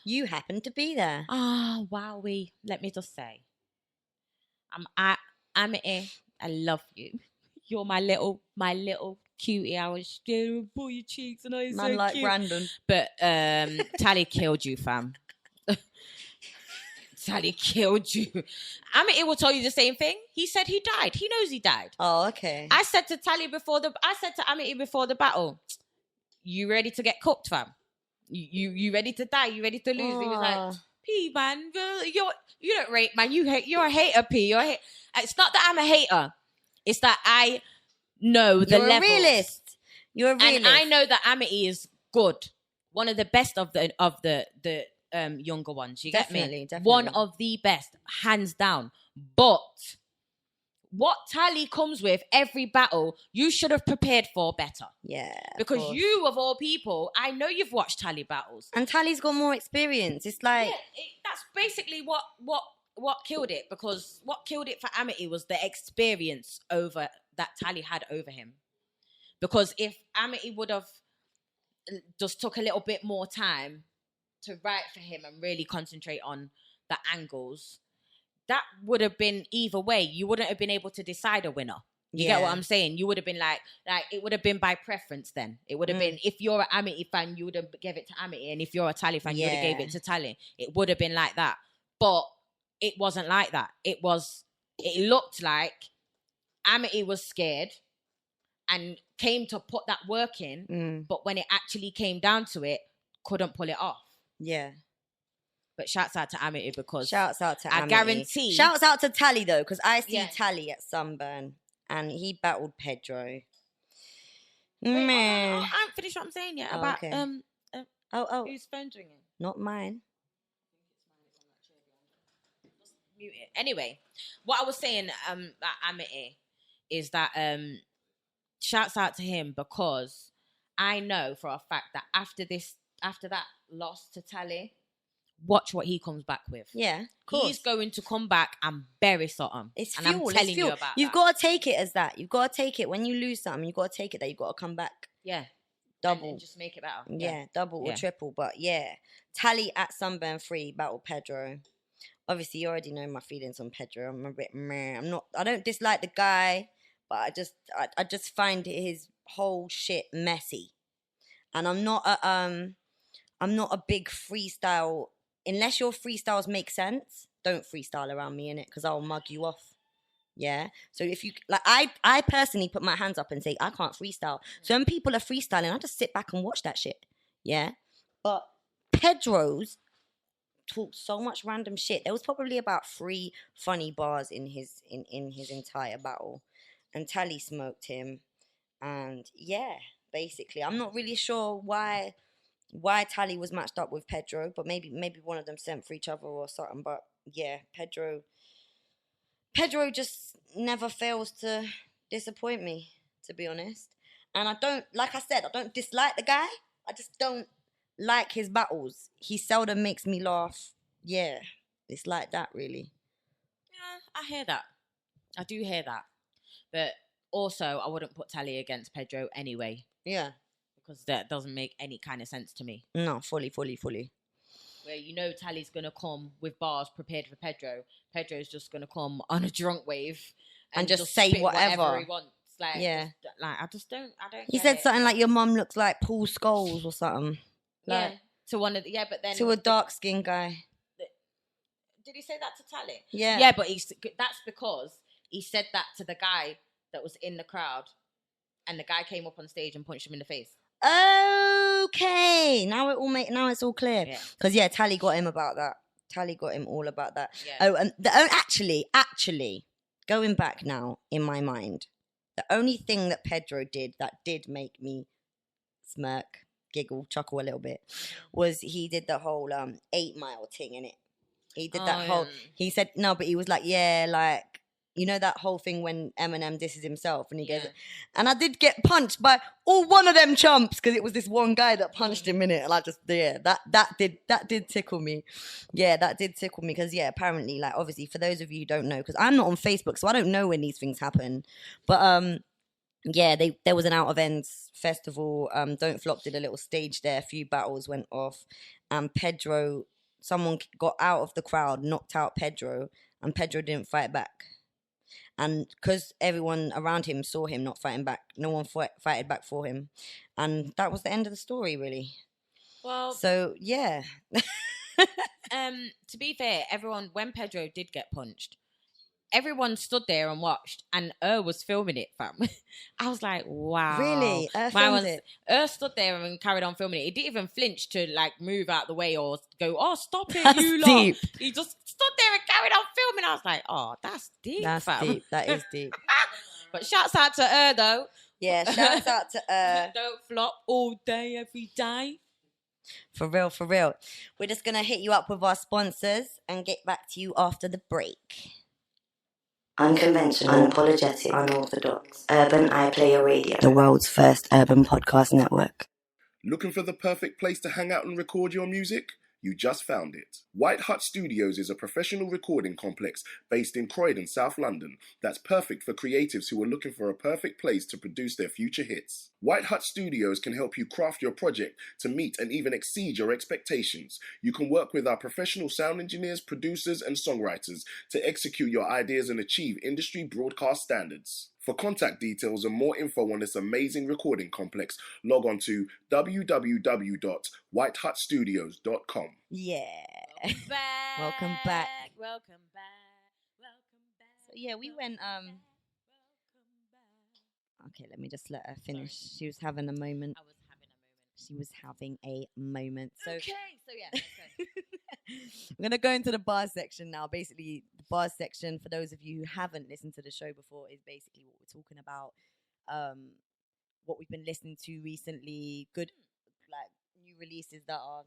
D: You happened to be there.
E: oh wowie! Let me just say, Amity, I love you. You're my little cutie. I was staring at your cheeks, and I was
D: Man
E: so
D: like
E: cute.
D: Brandon.
E: But Tally killed you, fam. Tally killed you. Amity will tell you the same thing. He said he died. He knows he died.
D: Oh, okay.
E: I said to Amity before the battle, you ready to get cooked, fam? You ready to die? You ready to lose? He was like, P, man, you don't rate, man. You're a hater, P. You're a hater. It's not that I'm a hater. It's that I know the
D: You're
E: levels.
D: a realist. You're a realist.
E: And I know that Amity is good. One of the best of the younger ones. You get me?
D: Definitely.
E: One of the best, hands down. But what Tally comes with every battle, you should have prepared for better.
D: Yeah.
E: Because you, of all people, I know you've watched Tally battles.
D: And Tally's got more experience. It's like...
E: Yeah, that's basically what killed it. Because what killed it for Amity was the experience over that Tally had over him. Because if Amity would have just took a little bit more time to write for him and really concentrate on the angles, that would have been either way. You wouldn't have been able to decide a winner. You get what I'm saying? You would have been like it would have been by preference then. It would have been, if you're an Amity fan, you would have gave it to Amity. And if you're a Tally fan, you would have gave it to Tally. It would have been like that. But it wasn't like that. It looked like Amity was scared and came to put that work in. But when it actually came down to it, couldn't pull it off.
D: Yeah.
E: But shouts out to Amity because
D: Shouts out to
E: I
D: Amity.
E: guarantee.
D: Shouts out to Tally though, because I see
E: Yeah.
D: Tally at Sunburn and he battled Pedro.
E: Wait,
D: Meh.
E: I haven't finished what I'm saying yet about
D: okay. Oh,
E: whose phone's ringing.
D: not mine.
E: Mute it. Anyway, what I was saying about Amity is that shouts out to him because I know for a fact that after that loss to Tally, watch what he comes back with.
D: Yeah, of course.
E: He's going to come back and bury something.
D: It's
E: and
D: fuel.
E: I'm telling
D: it's fuel.
E: you about
D: You've
E: that.
D: got to take it as that. You've got to take it when you lose something. You've got to take it that you've got to come back.
E: Yeah.
D: Double.
E: And just make it better.
D: Yeah, double or
E: Yeah.
D: triple. But yeah, Tally at Sunburn 3 battled Pedro. Obviously, you already know my feelings on Pedro. I'm a bit meh. I don't dislike the guy, but I just find his whole shit messy. And I'm not a big freestyle. Unless your freestyles make sense, don't freestyle around me, innit? Because I'll mug you off. Yeah. So if you like, I personally put my hands up and say I can't freestyle. So when people are freestyling, I just sit back and watch that shit. Yeah. But Pedro's talked so much random shit. There was probably about 3 funny bars in his entire battle, and Tally smoked him. And yeah, basically, I'm not really sure why Tally was matched up with Pedro, but maybe one of them sent for each other or something. But yeah, Pedro just never fails to disappoint me, to be honest. And I don't, like I said, I don't dislike the guy. I just don't like his battles. He seldom makes me laugh. Yeah, it's like that, really.
E: Yeah, I hear that. I do hear that. But also, I wouldn't put Tally against Pedro anyway.
D: Yeah.
E: Because that doesn't make any kind of sense to me.
D: No, fully.
E: Where you know Tally's going to come with bars prepared for Pedro. Pedro's just going to come on a drunk wave.
D: And just say
E: spit
D: whatever
E: he wants. Like,
D: yeah.
E: I don't
D: He
E: get
D: said
E: it.
D: something like your mum looks like Paul Scholes or something. Like,
E: yeah. To one of the, yeah, but then.
D: To a dark-skinned guy.
E: Did he say that to Tally?
D: Yeah.
E: Yeah, but that's because he said that to the guy that was in the crowd. And the guy came up on stage and punched him in the face.
D: Okay, now it's all clear. Because Tally got him about that. Tally got him all about that.
E: Yeah.
D: Oh, and actually, going back now in my mind, the only thing that Pedro did that did make me smirk, giggle, chuckle a little bit was he did the whole 8 Mile thing in it. He did that whole. He said no, but he was like, yeah, like. You know that whole thing when Eminem disses himself and he goes, and I did get punched by all one of them chumps because it was this one guy that punched him in it, and I just that did tickle me. Yeah, that did tickle me because apparently, like, obviously for those of you who don't know, because I'm not on Facebook, so I don't know when these things happen, but there was an Out of Ends festival. Don't Flop did a little stage there. A few battles went off, and Pedro, someone got out of the crowd, knocked out Pedro, and Pedro didn't fight back. And because everyone around him saw him not fighting back, no one fighted back for him. And that was the end of the story, really.
E: Well...
D: So, yeah.
E: To be fair, when Pedro did get punched, everyone stood there and watched, and was filming it, fam. I was like, wow.
D: Really? Filmed it?
E: Stood there and carried on filming it. He didn't even flinch to, like, move out the way or go, oh, stop it,
D: that's
E: you
D: deep.
E: lot. He just stood there and carried on filming. I was like, oh, that's deep,
D: That's
E: fam.
D: deep. That is deep.
E: But shouts out to her, though.
D: Yeah, shouts out to her.
E: Don't flop all day, every day.
D: For real. We're just going to hit you up with our sponsors and get back to you after the break. Unconventional, unapologetic, unorthodox. Urban iPlayer Radio. The world's first urban podcast network.
B: Looking for the perfect place to hang out and record your music? You just found it. White Hut Studios is a professional recording complex based in Croydon, South London, that's perfect for creatives who are looking for a perfect place to produce their future hits. White Hut Studios can help you craft your project to meet and even exceed your expectations. You can work with our professional sound engineers, producers, and songwriters to execute your ideas and achieve industry broadcast standards. For contact details and more info on this amazing recording complex, log on to www.whitehutstudios.com.
D: Yeah.
E: Welcome back. Welcome back.
D: So yeah, we went Okay, let me just let her finish. She was having a moment.
E: I was having a moment.
D: She was having a moment. So
E: Okay, so yeah. Let's go.
D: I'm gonna go into the bars section now. Basically, the bars section, for those of you who haven't listened to the show before, is basically what we're talking about. What we've been listening to recently, good like new releases that are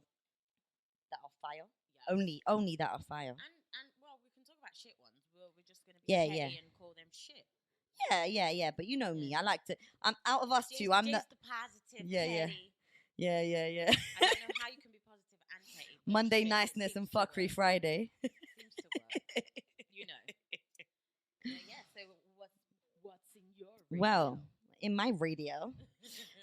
D: fire.
E: Yeah.
D: Only that are fire.
E: And well, we can talk about shit ones. We're just gonna be
D: Yeah,
E: petty
D: yeah.
E: and call them shit.
D: Yeah. But you know me. I like to. I'm out of us two. I'm
E: Jay's
D: the
E: positive.
D: Yeah, yeah.
E: petty.
D: yeah.
E: I don't know how you can be positive and petty. but
D: Monday
E: shit, it
D: niceness
E: seems
D: and
E: to
D: fuckery
E: work.
D: Friday.
E: Seems to work. You know. Yeah. So what's in your radio?
D: Well, in my radio,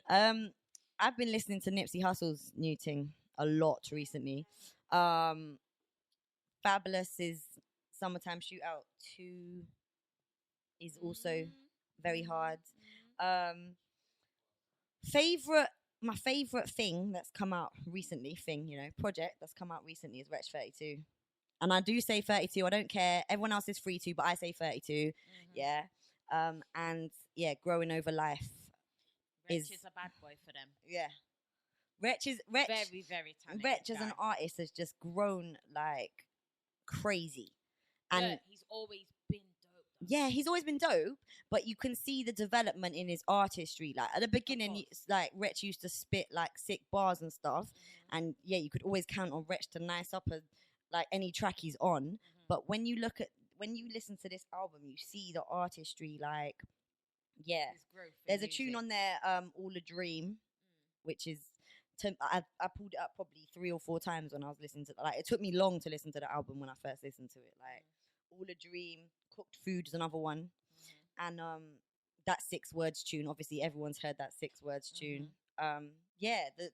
D: I've been listening to Nipsey Hussle's new thing a lot recently. Fabulous's Summertime Shootout 2 is also very hard. My favorite thing that's come out recently, project that's come out recently is Wretch 32. And I do say 32. I don't care. Everyone else is free to, but I say 32. Yeah. And yeah, Growing Over Life
E: Wretch is a bad boy for them.
D: Yeah. Wretch
E: Very, very talented.
D: Wretch as
E: guy.
D: an artist has just grown like crazy. And
E: But he's always been dope. Though.
D: yeah, he's always been dope, but you can see the development in his artistry. Like at the beginning, like Wretch used to spit like sick bars and stuff, and yeah, you could always count on Wretch to nice up like any track he's on. But when you listen to this album, you see the artistry. Like, yeah,
E: His growth in
D: there's a
E: music.
D: tune on there, All a Dream, which is. I pulled it up probably 3 or 4 times when I was listening to it. Like, it took me long to listen to the album when I first listened to it. Like, All a Dream, Cooked Food is another one. And that 6 Words tune, obviously everyone's heard that 6 Words tune. Yeah, the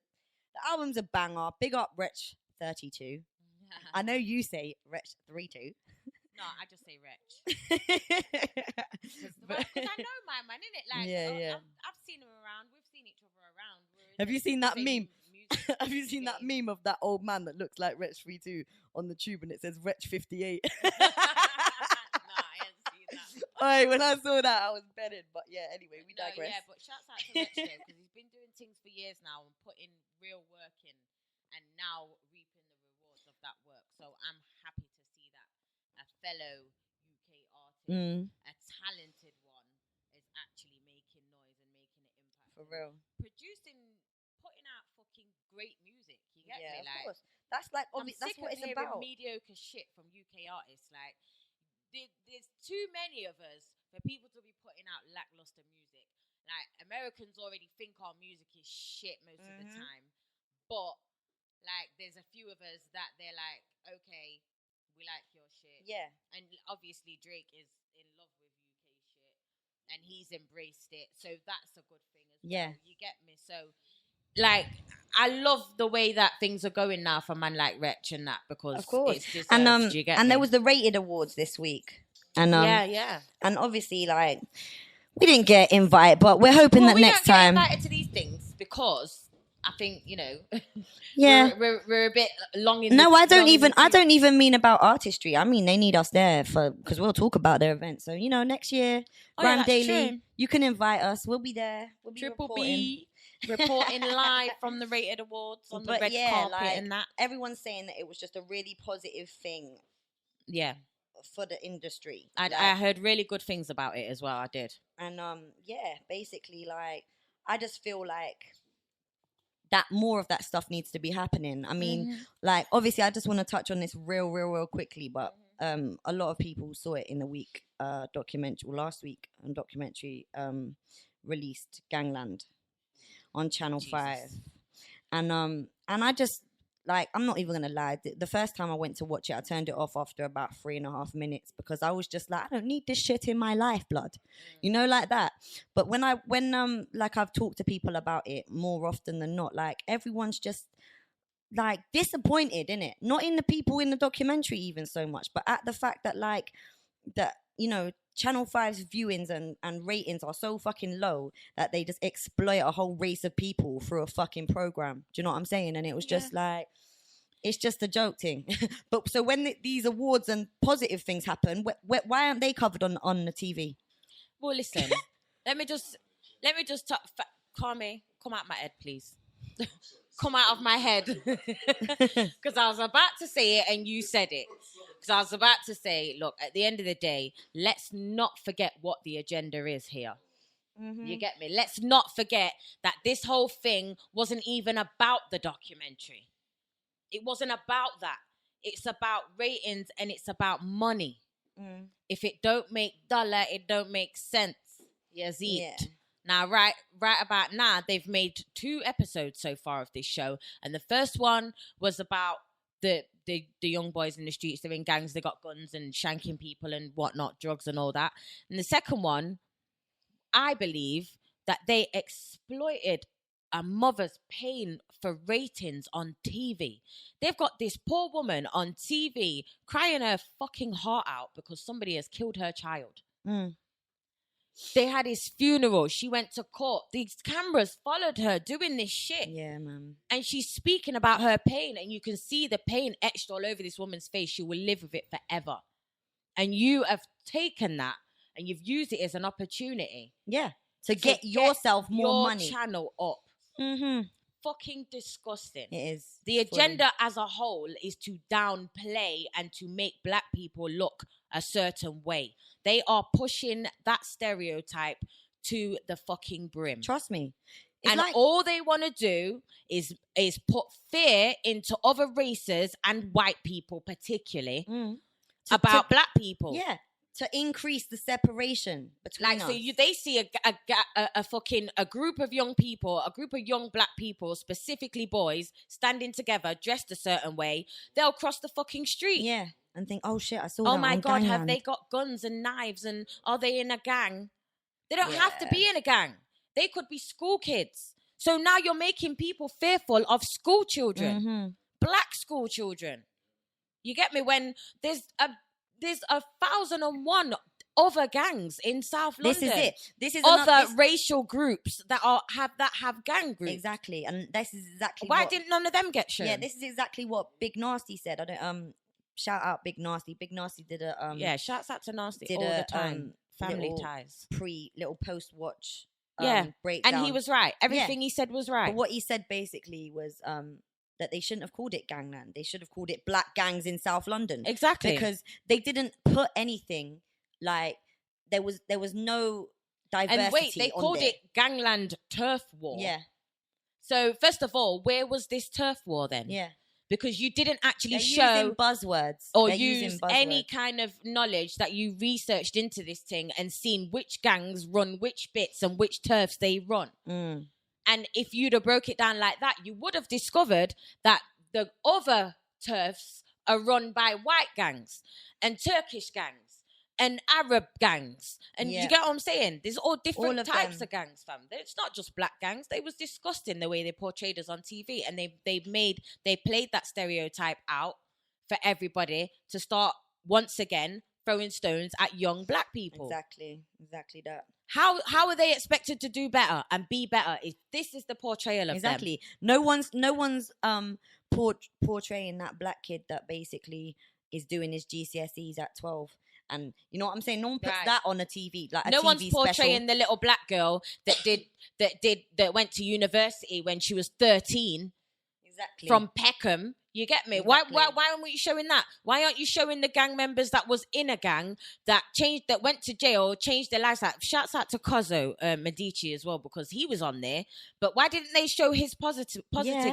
D: album's a banger. Big up Wretch 32. I know you say Wretch 32.
E: No, I just say Wretch. Because I know my man, innit? Like,
D: Yeah.
E: I've seen him around. We've seen each other around.
D: Have you seen that meme?
E: Music
D: Have you seen that meme of that old man that looks like Wretch 32 on the tube and it says Wretch 58?
E: No, I haven't seen that.
D: Alright, when I saw that, I was bedded. But yeah, anyway, we digress.
E: Yeah, but shouts out to Wretch though, because he's been doing things for years now and putting real work in, and now reaping the rewards of that work. So I'm happy to see that a fellow UK artist, a talented one, is actually making noise and making an impact.
D: For real.
E: Putting out fucking great music. You get
D: Yeah,
E: me?
D: of
E: Like,
D: course. That's like
E: I'm
D: that's
E: sick
D: what
E: of
D: it's
E: hearing
D: about.
E: mediocre shit from UK artists. Like, there's too many of us for people to be putting out lackluster music. Like, Americans already think our music is shit most of the time, but like, there's a few of us that they're like, okay, we like your shit.
D: Yeah.
E: And obviously Drake is in love with UK shit, and he's embraced it, so that's a good thing as
D: Yeah.
E: well. You get me? So, like, I love the way that things are going now for man like Wretch and that, because
D: Of course.
E: it's deserved.
D: And
E: Do you get
D: and
E: me?
D: there was the Rated Awards this week. And
E: yeah.
D: and obviously like we didn't get invited, but we're hoping that
E: we
D: next
E: don't get
D: time.
E: invited to these things because I think, you know,
D: Yeah.
E: we're a bit long in.
D: No,
E: the,
D: I don't
E: long in
D: even.
E: the
D: I
E: tooth.
D: don't even mean about artistry. I mean they need us there because we'll talk about their events. So next year, Grime
E: that's
D: Daily,
E: true.
D: you can invite us. We'll be there. We'll be
E: Triple
D: reporting.
E: B reporting live from the Rated Awards on the
D: But
E: red
D: yeah,
E: carpet
D: like,
E: and that.
D: Everyone's saying that it was just a really positive thing
E: Yeah,
D: for the industry.
E: I heard really good things about it as well. I did.
D: And yeah, basically like I just feel like that more of that stuff needs to be happening. I mean, like obviously I just want to touch on this real quickly, but a lot of people saw it in the week last week, documentary released Gangland on Channel 5. And I just like, I'm not even gonna lie, the first time I went to watch it, I turned it off after about 3.5 minutes because I was just like, I don't need this shit in my life, blood, like that. But when like I've talked to people about it more often than not, like everyone's just like disappointed in it, not in the people in the documentary even so much, but at the fact that like that Channel 5's viewings and ratings are so fucking low that they just exploit a whole race of people through a fucking program. Do you know what I'm saying? And it was just like, it's just a joke thing. But so when these awards and positive things happen, why aren't they covered on the TV?
E: Well, listen, let me just Carmi, come out my head, please. come out of my head because I was about to say it and you said it. Because I was about to say, look, at the end of the day, let's not forget what the agenda is here. You get me? Let's not forget that this whole thing wasn't even about the documentary. It wasn't about that. It's about ratings and it's about money. If it don't make dollar, it don't make sense. You see it.
D: Yeah.
E: Now, right about now, they've made 2 episodes so far of this show. And the first one was about the young boys in the streets. They're in gangs. They got guns and shanking people and whatnot, drugs and all that. And the second one, I believe that they exploited a mother's pain for ratings on TV. They've got this poor woman on TV crying her fucking heart out because somebody has killed her child. They had his funeral. She went to court. These cameras followed her doing this shit.
D: Yeah, man.
E: And she's speaking about her pain, and you can see the pain etched all over this woman's face. She will live with it forever. And you have taken that and you've used it as an opportunity.
D: Yeah. To get yourself more
E: your
D: money.
E: channel up. Fucking disgusting.
D: It is.
E: The agenda as a whole is to downplay and to make black people look a certain way. They are pushing that stereotype to the fucking brim.
D: Trust me.
E: And all they want to do is put fear into other races and white people particularly about black people.
D: Yeah. To increase the separation between us.
E: So they see a group of young people, a group of young black people, specifically boys, standing together, dressed a certain way. They'll cross the fucking street.
D: Yeah. And think, oh shit, I saw that.
E: Oh my
D: on
E: God,
D: Gangland.
E: have they got guns and knives and are they in a gang? They don't have to be in a gang. They could be school kids. So now you're making people fearful of school children, black school children. You get me? When there's 1,001 other gangs in South London.
D: This is it. This is
E: other racial groups that have gang groups.
D: Exactly, and this is exactly
E: why didn't none of them get shown?
D: Yeah, this is exactly what Big Nasty said. I don't shout out Big Nasty. Big Nasty did a
E: shouts out to Nasty all the time. Family ties. Little post watch. Breakdown. And he was right. Everything he said was right.
D: But what he said basically was that they shouldn't have called it Gangland. They should have called it Black Gangs in South London.
E: Exactly.
D: Because they didn't put anything like there was no diversity.
E: And wait, they called it Gangland Turf War.
D: Yeah.
E: So first of all, where was this turf war then?
D: Yeah.
E: Because you didn't actually
D: using buzzwords
E: or use any kind of knowledge that you researched into this thing and seen which gangs run which bits and which turfs they run. And if you'd have broke it down like that, you would have discovered that the other turfs are run by white gangs and Turkish gangs and Arab gangs. And you get what I'm saying? There's all different types of gangs, fam. It's not just black gangs. They was disgusting the way they portrayed us on TV. And they played that stereotype out for everybody to start once again throwing stones at young black people.
D: Exactly that.
E: How are they expected to do better and be better if this is the portrayal of them?
D: No one's portraying that black kid that basically is doing his GCSEs at 12. And you know what I'm saying? No one puts that on a TV. Like
E: no
D: TV
E: one's portraying
D: special.
E: the little black girl that went to university when she was 13.
D: Exactly.
E: From Peckham. You get me?
D: Exactly.
E: Why aren't you showing that? Why aren't you showing the gang members that was in a gang that went to jail, changed their lives? Shouts out to Cozzo Medici as well, because he was on there. But why didn't they show his positive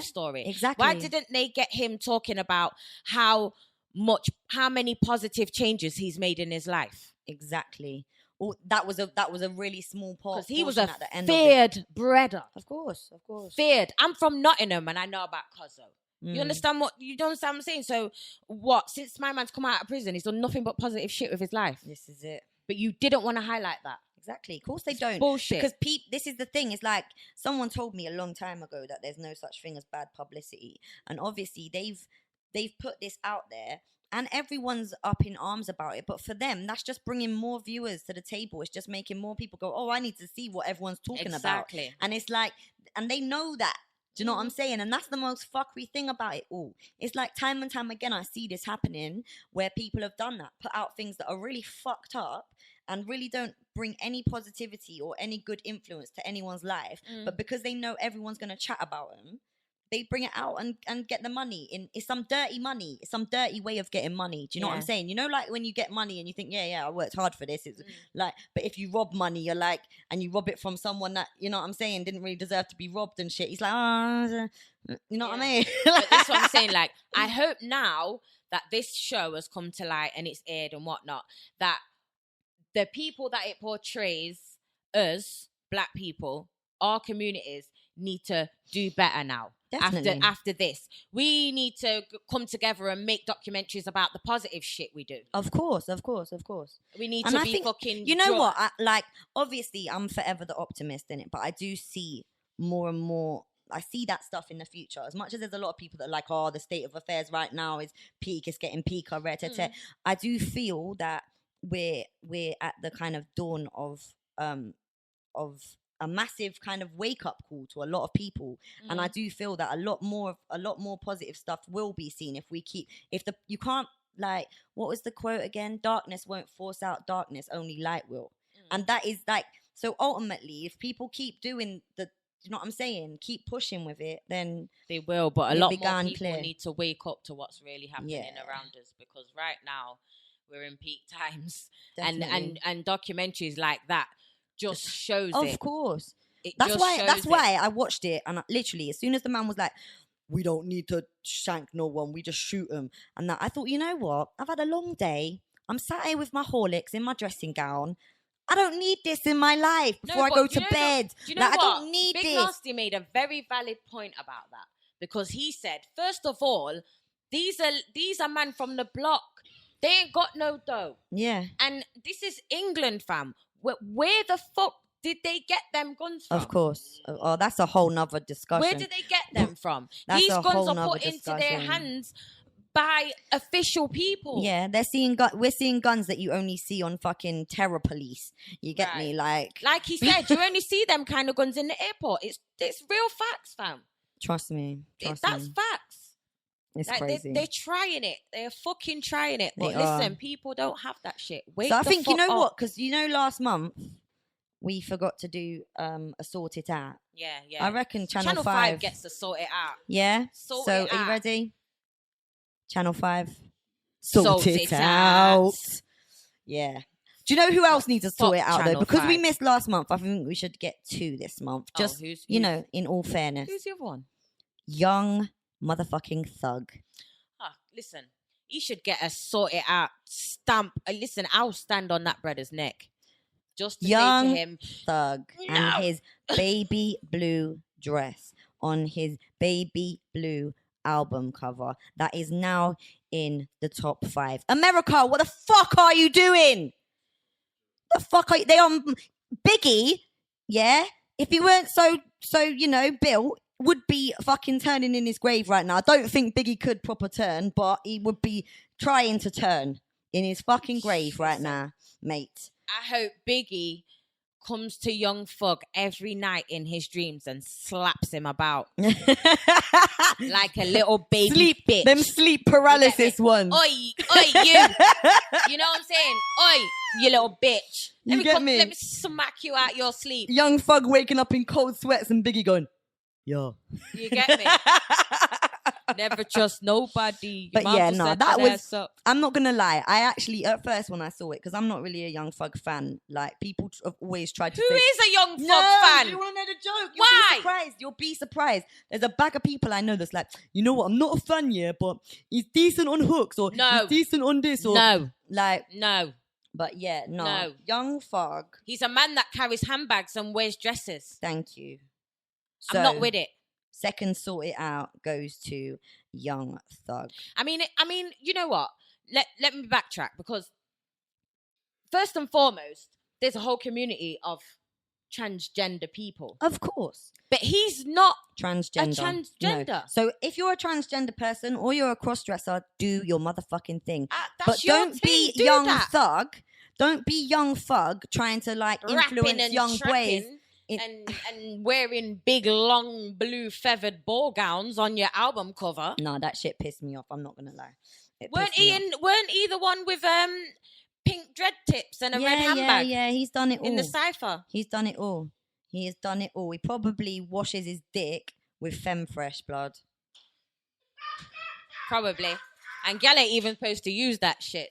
E: story?
D: Exactly.
E: Why didn't they get him talking about how many positive changes he's made in his life?
D: Exactly. That was a really small part.
E: Because he was a
D: at the end
E: feared brother.
D: Of course.
E: Feared. I'm from Nottingham and I know about Cozzo. You understand what I'm saying? So what? Since my man's come out of prison, he's done nothing but positive shit with his life.
D: This is it.
E: But you didn't want to highlight that.
D: Exactly. Of course they don't.
E: Bullshit.
D: Because this is the thing. It's like someone told me a long time ago that there's no such thing as bad publicity, and obviously they've put this out there. And everyone's up in arms about it. But for them, that's just bringing more viewers to the table. It's just making more people go, oh, I need to see what everyone's talking about. And it's like, and they know that. Do you know what I'm saying? And that's the most fuckery thing about it all. It's like time and time again, I see this happening where people have done that, put out things that are really fucked up and really don't bring any positivity or any good influence to anyone's life. But because they know everyone's going to chat about them, they bring it out and get the money. It's some dirty money. It's some dirty way of getting money. Do you know what I'm saying? You know, like when you get money and you think, yeah, I worked hard for this. It's like, but if you rob money, you're like, and you rob it from someone that, you know what I'm saying, didn't really deserve to be robbed and shit. He's like, you know what I mean?
E: But that's what I'm saying. Like, I hope now that this show has come to light and it's aired and whatnot, that the people that it portrays, us, black people, our communities, need to do better now.
D: Definitely.
E: After this, we need to come together and make documentaries about the positive shit we do.
D: Of course.
E: We need
D: And
E: to
D: I
E: be
D: think,
E: fucking.
D: you know what? Like, obviously, I'm forever the optimist in it, but I do see more and more. I see that stuff in the future. As much as there's a lot of people that are like, oh, the state of affairs right now is peak, it's getting peaker, I do feel that we're at the kind of dawn of a massive kind of wake up call to a lot of people, and I do feel that a lot more positive stuff will be seen if you can't, like, what was the quote again? Darkness won't force out darkness, only light will. And that is like, so ultimately, if people keep doing you know what I'm saying, keep pushing with it, then
E: they will. But a lot more people
D: clear.
E: need to wake up to what's really happening around us, because right now we're in peak times.
D: Definitely.
E: and documentaries like that just shows it.
D: Of course. That's why I watched it, and literally as soon as the man was like, we don't need to shank no one, we just shoot them, and that, I thought, you know what, I've had a long day, I'm sat here with my Horlicks in my dressing gown, I don't need this in my life before I go to bed. I don't need
E: Big
D: this.
E: Nasty made a very valid point about that, because he said, first of all, these are men from the block. They ain't got no dough.
D: Yeah.
E: And this is England, fam. Where the fuck did they get them guns from?
D: Of course. Oh, that's a whole nother discussion.
E: Where did they get them from?
D: These
E: guns are put into their hands by official people.
D: Yeah, we're seeing guns that you only see on fucking terror police. You get me? Like
E: he said, you only see them kind of guns in the airport. It's real facts, fam.
D: Trust me.
E: That's facts.
D: It's crazy.
E: They're trying it. They're fucking trying it. But listen, people don't have that shit.
D: So I think, you know what? Because, you know, last month we forgot to do a Sort It Out.
E: Yeah.
D: I reckon Channel
E: 5 gets to sort it out.
D: Yeah?
E: Sort it
D: are you
E: out.
D: ready? Channel 5. Sort it out. Yeah. Do you know who else needs to sort it out, though? Because we missed last month, I think we should get 2 this month. Just, you know, in all fairness.
E: Who's the other one?
D: Young motherfucking Thug.
E: Listen, he should get a Sort It Out stamp. Listen, I'll stand on that brother's neck. Just to say to him,
D: Thug,
E: no.
D: and his baby blue dress on his baby blue album cover that is now in the top 5. America, what the fuck are you doing? The fuck are you? They on Biggie, yeah? If he weren't so you know, built, would be fucking turning in his grave right now. I don't think Biggie could proper turn, but he would be trying to turn in his fucking grave right now, mate.
E: I hope Biggie comes to Young Thug every night in his dreams and slaps him about like a little baby bitch.
D: Them sleep paralysis ones.
E: Oi, you. You know what I'm saying? Oi, you little bitch. Let me smack you out your sleep.
D: Young Thug waking up in cold sweats and Biggie going, yo.
E: You get me? Never trust nobody.
D: But yeah, no, that was, I'm not gonna lie, I actually, at first when I saw it, because I'm not really a Young Thug fan, like, people have always tried to
E: Who is a Young Thug fan?
D: You want to know the joke?
E: Why?
D: You'll be surprised. There's a bag of people I know that's like, you know what, I'm not a fan, yeah, but he's decent on hooks, or he's decent on this, or
E: no.
D: But yeah, no. Young Thug.
E: He's a man that carries handbags and wears dresses.
D: Thank you.
E: I'm not with it.
D: Second Sort It Out goes to Young Thug.
E: I mean, you know what? Let me backtrack, because first and foremost, there's a whole community of transgender people.
D: Of course.
E: But he's not
D: transgender.
E: A transgender.
D: No. So if you're a transgender person or you're a crossdresser, do your motherfucking thing.
E: But
D: don't be Young Thug. Don't be Young Thug trying to like influence young boys.
E: And wearing big, long, blue feathered ball gowns on your album cover.
D: No, that shit pissed me off. I'm not gonna lie.
E: Weren't he the one with pink dread tips and a red handbag?
D: Yeah, he's done it all.
E: In the cypher.
D: He's done it all. He has done it all. He probably washes his dick with Femme Fresh blood.
E: Probably. And gal ain't even supposed to use that shit.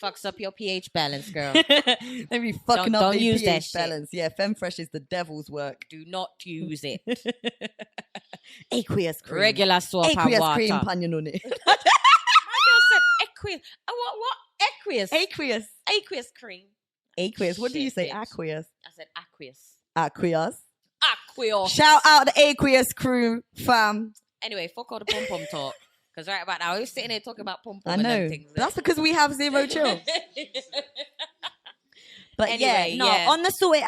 E: Fucks up your pH balance, girl.
D: They be fucking up
E: Don't
D: the
E: use that
D: pH
E: shit.
D: balance. Yeah, Femme Fresh is the devil's work.
E: Do not use it.
D: Aqueous cream.
E: Regular soap and
D: Aqueous
E: water.
D: cream, panyon on it.
E: My girl said aqueous. What? Aqueous.
D: Aqueous.
E: Aqueous cream.
D: Aqueous. What did you
E: Shit,
D: say?
E: bitch.
D: Aqueous.
E: I said aqueous.
D: Aqueous.
E: Aqueous.
D: Shout out the Aqueous crew, fam.
E: Anyway, fuck all the pom pom talk. Because right about now, we're sitting here talking about pom pom
D: I
E: and them
D: know.
E: things.
D: That's because we have zero chill. But
E: Anyway, yeah.
D: on the sort it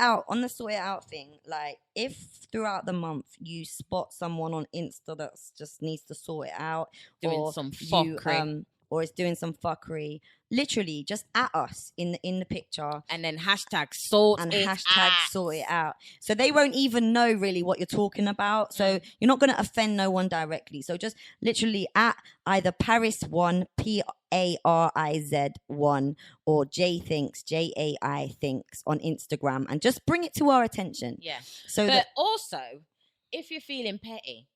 D: out thing, like if throughout the month you spot someone on Insta that just needs to sort it out,
E: Doing some fuckery.
D: or is doing some fuckery, literally just at us in the picture
E: And then hashtag sort
D: and
E: it
D: hashtag
E: out.
D: sort it out. So they won't even know really what you're talking about. So you're not going to offend no one directly. So just literally at either Paris1, PARIZ1, or JAI thinks on Instagram, and just bring it to our attention.
E: Yeah.
D: So
E: But
D: that
E: also, if you're feeling petty,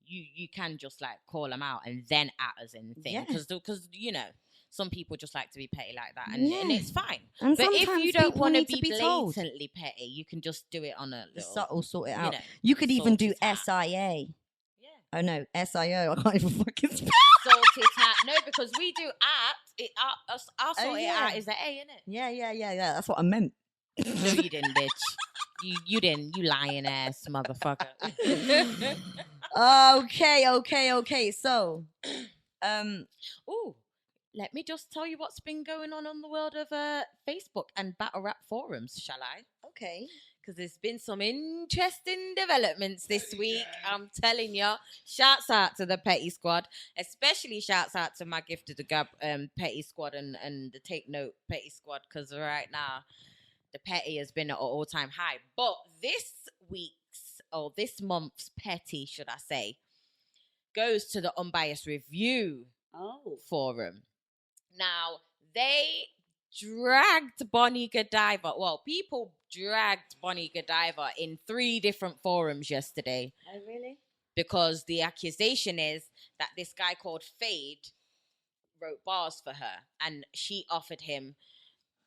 E: you can just like call them out and then at us in the thing.
D: Yeah.
E: Because you know, some people just like to be petty like that, and
D: Yeah.
E: it's fine.
D: and
E: But if
D: sometimes
E: you don't
D: people
E: want to
D: need
E: be
D: told.
E: blatantly petty, you can just do it on a
D: The
E: little
D: subtle sort it
E: you
D: out.
E: know,
D: You could even
E: sort
D: do
E: it out.
D: SIA.
E: Yeah.
D: Oh no, SIO. I can't even fucking spell.
E: Sort it out. No, because we do our sort it
D: yeah.
E: out is the A, isn't it?
D: Yeah. That's what I meant.
E: No, you didn't, bitch. You didn't. You lying ass motherfucker.
D: Okay. So,
E: Ooh, let me just tell you what's been going on the world of Facebook and battle rap forums, shall I?
D: okay.
E: Because there's been some interesting developments this week. I'm telling you. Shouts out to the Petty Squad, especially shouts out to my Gift of the Gab Petty Squad and the Take Note Petty Squad, because right now the Petty has been at an all-time high. But this month's Petty, should I say, goes to the Unbiased Review forum. Now, they dragged Bonnie Godiva. Well, people dragged Bonnie Godiva in 3 different forums yesterday.
D: Oh, really?
E: Because the accusation is that this guy called Fade wrote bars for her, and she offered him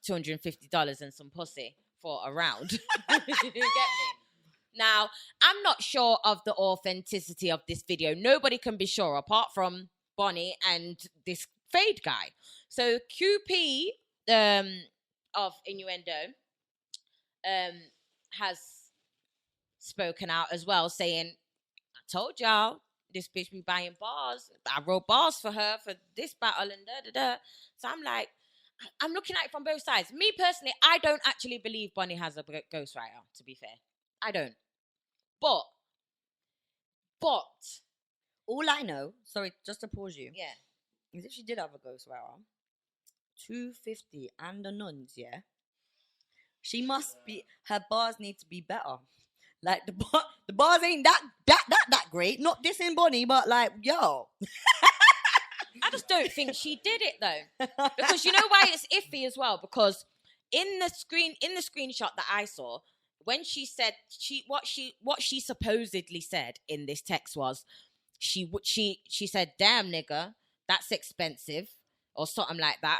E: $250 and some pussy for a round. You get me? Now, I'm not sure of the authenticity of this video. Nobody can be sure apart from Bonnie and this Fade guy. So QP of Innuendo has spoken out as well, saying, I told y'all this bitch be buying bars. I wrote bars for her for this battle and da-da-da. So I'm like, I'm looking at it from both sides. Me personally, I don't actually believe Bonnie has a ghostwriter, to be fair. I don't. But
D: All I know, sorry, just to pause you,
E: yeah.
D: is if she did have a ghostwriter, 250 and the nuns, yeah, she must be, her bars need to be better. Like the bars ain't that great. Not dissing Bonnie, but like, yo.
E: I just don't think she did it though, because you know why it's iffy as well. Because in the screenshot that I saw, when she said what she supposedly said in this text was she said, "Damn nigga, that's expensive," or something like that.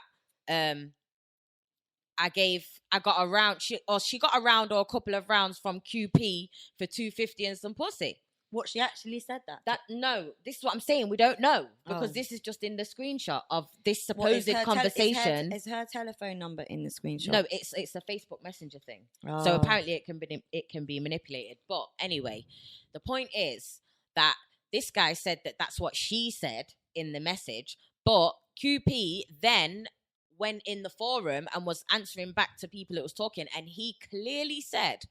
E: I got a round. She got a round or a couple of rounds from QP for $250 and some pussy.
D: What, she actually said that?
E: No, this is what I'm saying. We don't know because
D: Oh.
E: this is just in the screenshot of this
D: What, is
E: supposed
D: her
E: conversation.
D: is her telephone number in the screenshot?
E: No, it's a Facebook Messenger thing.
D: Oh.
E: So apparently it can be manipulated. But anyway, the point is that this guy said that that's what she said in the message. But QP then went in the forum and was answering back to people that was talking, and he clearly said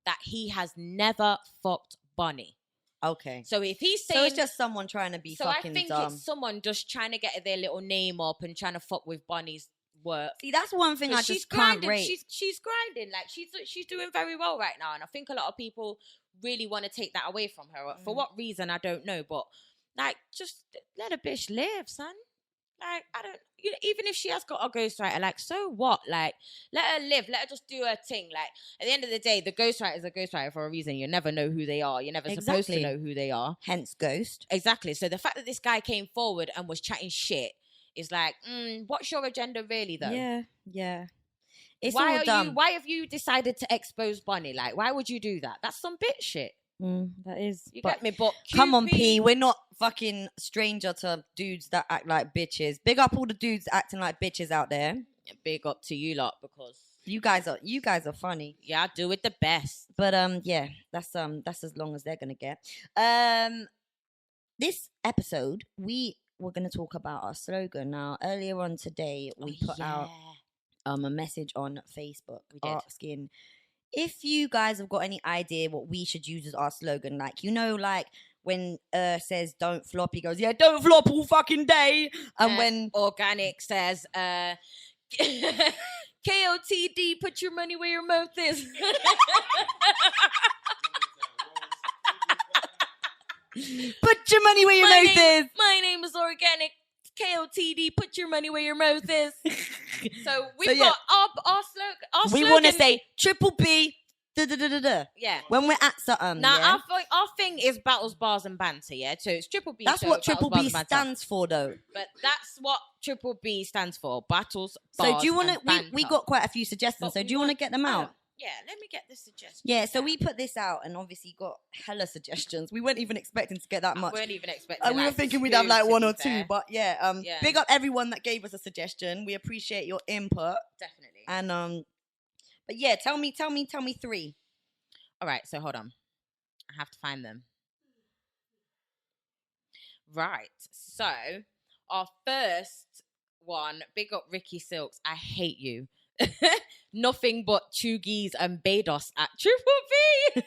E: that he has never fucked Bonnie.
D: Okay.
E: So if he's saying,
D: So it's just someone trying to be
E: so I
D: fucking
E: think
D: dumb.
E: it's someone just trying to get their little name up and trying to fuck with Bonnie's work.
D: See, that's one thing I
E: Because
D: just can't
E: grinding.
D: rate.
E: She's grinding. Like she's doing very well right now, and I think a lot of people really want to take that away from her. For what reason, I don't know, but like, just let a bitch live, son. Like, I don't. even if she has got a ghostwriter, like, so what? Like, let her live. Let her just do her thing. Like, at the end of the day, the ghostwriter is a ghostwriter for a reason. You never know who they are. You're never supposed to know who they are.
D: Hence ghost.
E: Exactly. So the fact that this guy came forward and was chatting shit is like, what's your agenda really, though?
D: Yeah. It's all dumb.
E: Why have you decided to expose Bonnie? Like, why would you do that? That's some bitch shit.
D: That is.
E: You get me? But
D: come on, P. We're not fucking stranger to dudes that act like bitches. Big up all the dudes acting like bitches out there.
E: Big up to you lot, because
D: you guys are funny.
E: Yeah, I do it the best.
D: But yeah, that's as long as they're gonna get. This episode we were gonna talk about our slogan. Now, earlier on today, we put out a message on Facebook asking if you guys have got any idea what we should use as our slogan. Like, like when says don't flop, he goes, yeah, don't flop all fucking day. And when
E: Organic says KOTD, put your money where your mouth is.
D: Put your money where your mouth is.
E: My name is Organic. KOTD, put your money where your mouth is. So we've got our slogan.
D: We want to say triple B.
E: Yeah.
D: When we're at something.
E: Now, our thing is battles, bars, and banter, yeah? So it's triple B.
D: That's what triple B stands for, though.
E: But that's what triple B stands for. Battles, bars,
D: so do you want
E: to...
D: We got quite a few suggestions, so do you want to get them out?
E: Yeah, let me get the suggestions.
D: Yeah, so we put this out and obviously got hella suggestions. We weren't even expecting to get that much.
E: We weren't even expecting
D: we were thinking we'd have like one or two, but big up everyone that gave us a suggestion. We appreciate your input.
E: Definitely.
D: And but yeah, tell me three.
E: All right, so hold on. I have to find them. Right. So our first one, big up Ricky Silks. I hate you. Nothing but Chugis and Bados at Triple B.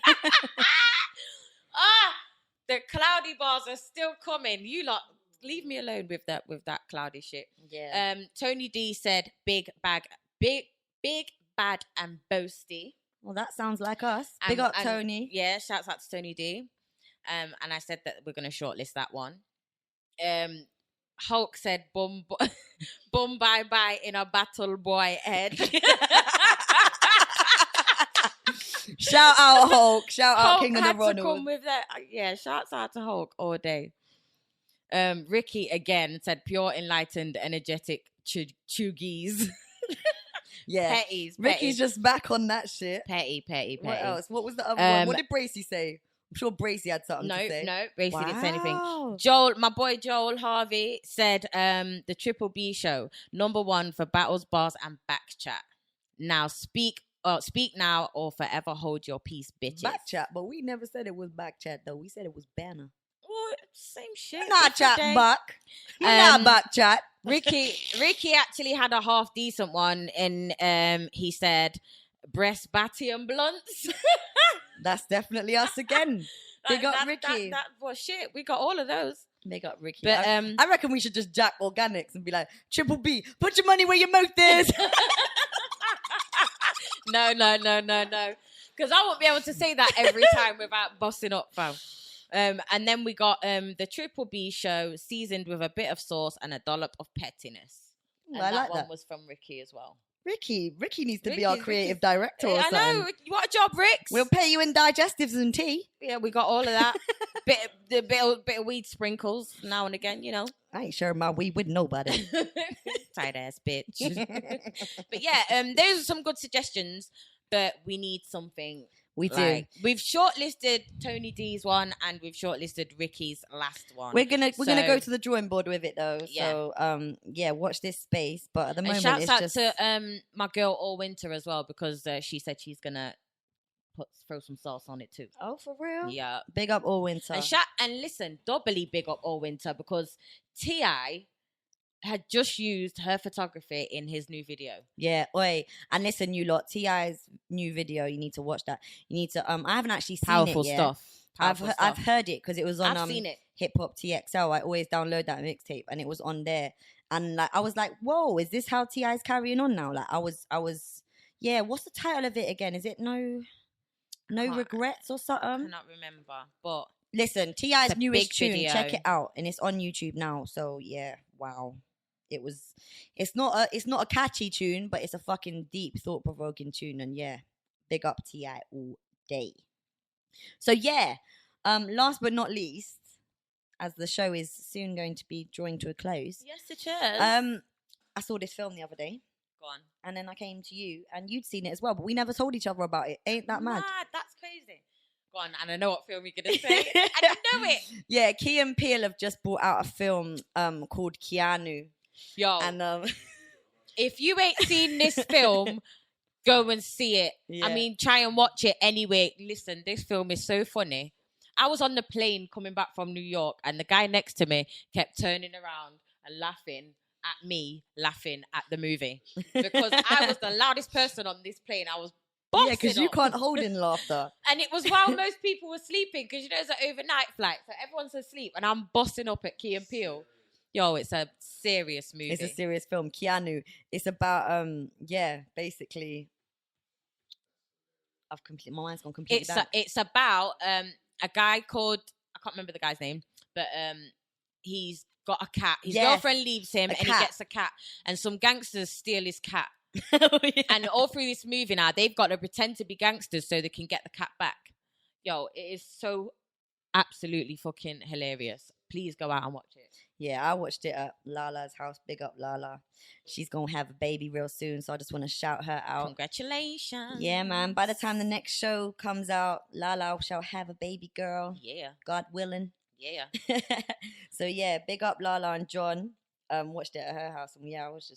E: The cloudy bars are still coming. You lot, leave me alone with that cloudy shit.
D: Yeah.
E: Tony D said big bad and boasty.
D: Well, that sounds like us. Big up Tony.
E: Yeah, shouts out to Tony D. And I said that we're gonna shortlist that one. Hulk said bum bye bye in a battle boy head.
D: Shout out Hulk. Shout out
E: Hulk
D: King of the Ronald.
E: Come with that. Yeah, shouts out to Hulk all day. Ricky again said pure, enlightened, energetic chuggies.
D: Yeah. Ricky's just back on that shit.
E: Petty.
D: What else? What was the other one? What did Bracey say? I'm sure Bracey had something to say.
E: No, Bracey didn't say anything. My boy Joel Harvey said the Triple B show, #1 for battles, bars, and back chat. Now speak now or forever hold your peace, bitches.
D: Back chat, but we never said it was back chat though. We said it was banner.
E: What? Same shit.
D: We're not chat back. We're not back chat.
E: Ricky actually had a half decent one, and he said breast batty and blunts.
D: That's definitely us again. Big up Ricky.
E: That was shit. We got all of those.
D: Big up Ricky.
E: But
D: I reckon we should just jack Organics and be like, Triple B, put your money where your mouth is.
E: No. Because I won't be able to say that every time without busting up, fam. And then we got the Triple B show seasoned with a bit of sauce and a dollop of pettiness. And
D: I like
E: that one
D: that.
E: was from Ricky as well.
D: Ricky needs to be our creative director or something.
E: I know. What a job, Ricks.
D: We'll pay you in digestives and tea.
E: Yeah, we got all of that. bit of weed sprinkles now and again, you know.
D: I ain't sharing my weed with nobody.
E: Tight ass bitch. But yeah, those are some good suggestions, but we need something.
D: We do.
E: We've shortlisted Tony D's one and we've shortlisted Ricky's last one.
D: We're gonna go to the drawing board with it though.
E: Yeah.
D: So watch this space. But at the moment,
E: shouts
D: it's
E: out
D: just
E: to my girl All Winter as well, because she said she's gonna throw some sauce on it too.
D: Oh, for real?
E: Yeah.
D: Big up All Winter.
E: And listen, doubly big up All Winter, because T.I. had just used her photography in his new video.
D: Yeah, oi. And listen, you lot, T.I.'s new video, you need to watch that. You need to I haven't actually seen
E: Powerful
D: it yet.
E: stuff.
D: I've heard it because it was on
E: I've seen it.
D: Hip Hop TXL. I always download that mixtape and it was on there. And like I was like, whoa, is this how T.I.'s carrying on now? Like I was yeah, what's the title of it again? Is it No Regrets or something?
E: I cannot remember. But
D: listen, T.I.'s newest tune,
E: video.
D: check it out. And it's on YouTube now. So yeah, wow. It's not a catchy tune, but it's a fucking deep, thought provoking tune. And yeah, big up T.I. all day. So yeah, last but not least, as the show is soon going to be drawing to a close.
E: Yes, it is.
D: I saw this film the other day.
E: Go on.
D: And then I came to you, and you'd seen it as well, but we never told each other about it. Ain't that mad?
E: That's crazy. Go on, and I know what film you're gonna say. I know it.
D: Yeah, Key and Peele have just brought out a film called Keanu.
E: Yo,
D: And
E: if you ain't seen this film, go and see it.
D: Yeah.
E: I mean, try and watch it anyway. Listen, this film is so funny. I was on the plane coming back from New York, and the guy next to me kept turning around and laughing at me, laughing at the movie. Because I was the loudest person on this plane. I was boxing
D: because you
E: up.
D: can't hold in laughter.
E: And it was while most people were sleeping, because, you know, it's an overnight flight. So everyone's asleep, and I'm busting up at Key and Peele. Yo, it's a serious movie.
D: It's a serious film. Keanu. It's about, basically... my mind's gone completely blank.
E: It's about a guy called, I can't remember the guy's name, but he's got a cat. His girlfriend leaves him, and he gets a cat. And some gangsters steal his cat.
D: Oh, yeah.
E: And all through this movie now, they've got to pretend to be gangsters so they can get the cat back. Yo, it is so absolutely fucking hilarious. Please go out and watch it.
D: Yeah, I watched it at Lala's house. Big up Lala. She's going to have a baby real soon, so I just want to shout her out.
E: Congratulations.
D: Yeah, man. By the time the next show comes out, Lala shall have a baby girl.
E: Yeah.
D: God willing.
E: Yeah.
D: So, yeah, big up Lala and John. Watched it at her house, and yeah, I was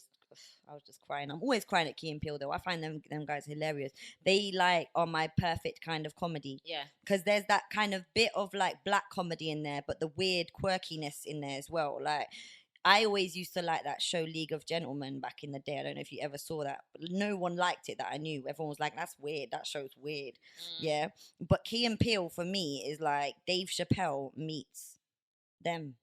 D: just crying. I'm always crying at Key and Peele, though. I find them guys hilarious. They are my perfect kind of comedy.
E: Yeah.
D: Because there's that kind of bit of like black comedy in there, but the weird quirkiness in there as well. Like, I always used to like that show League of Gentlemen back in the day. I don't know if you ever saw that, but no one liked it that I knew. Everyone was like, that's weird. That show's weird. Yeah. But Key and Peele for me is like Dave Chappelle meets them.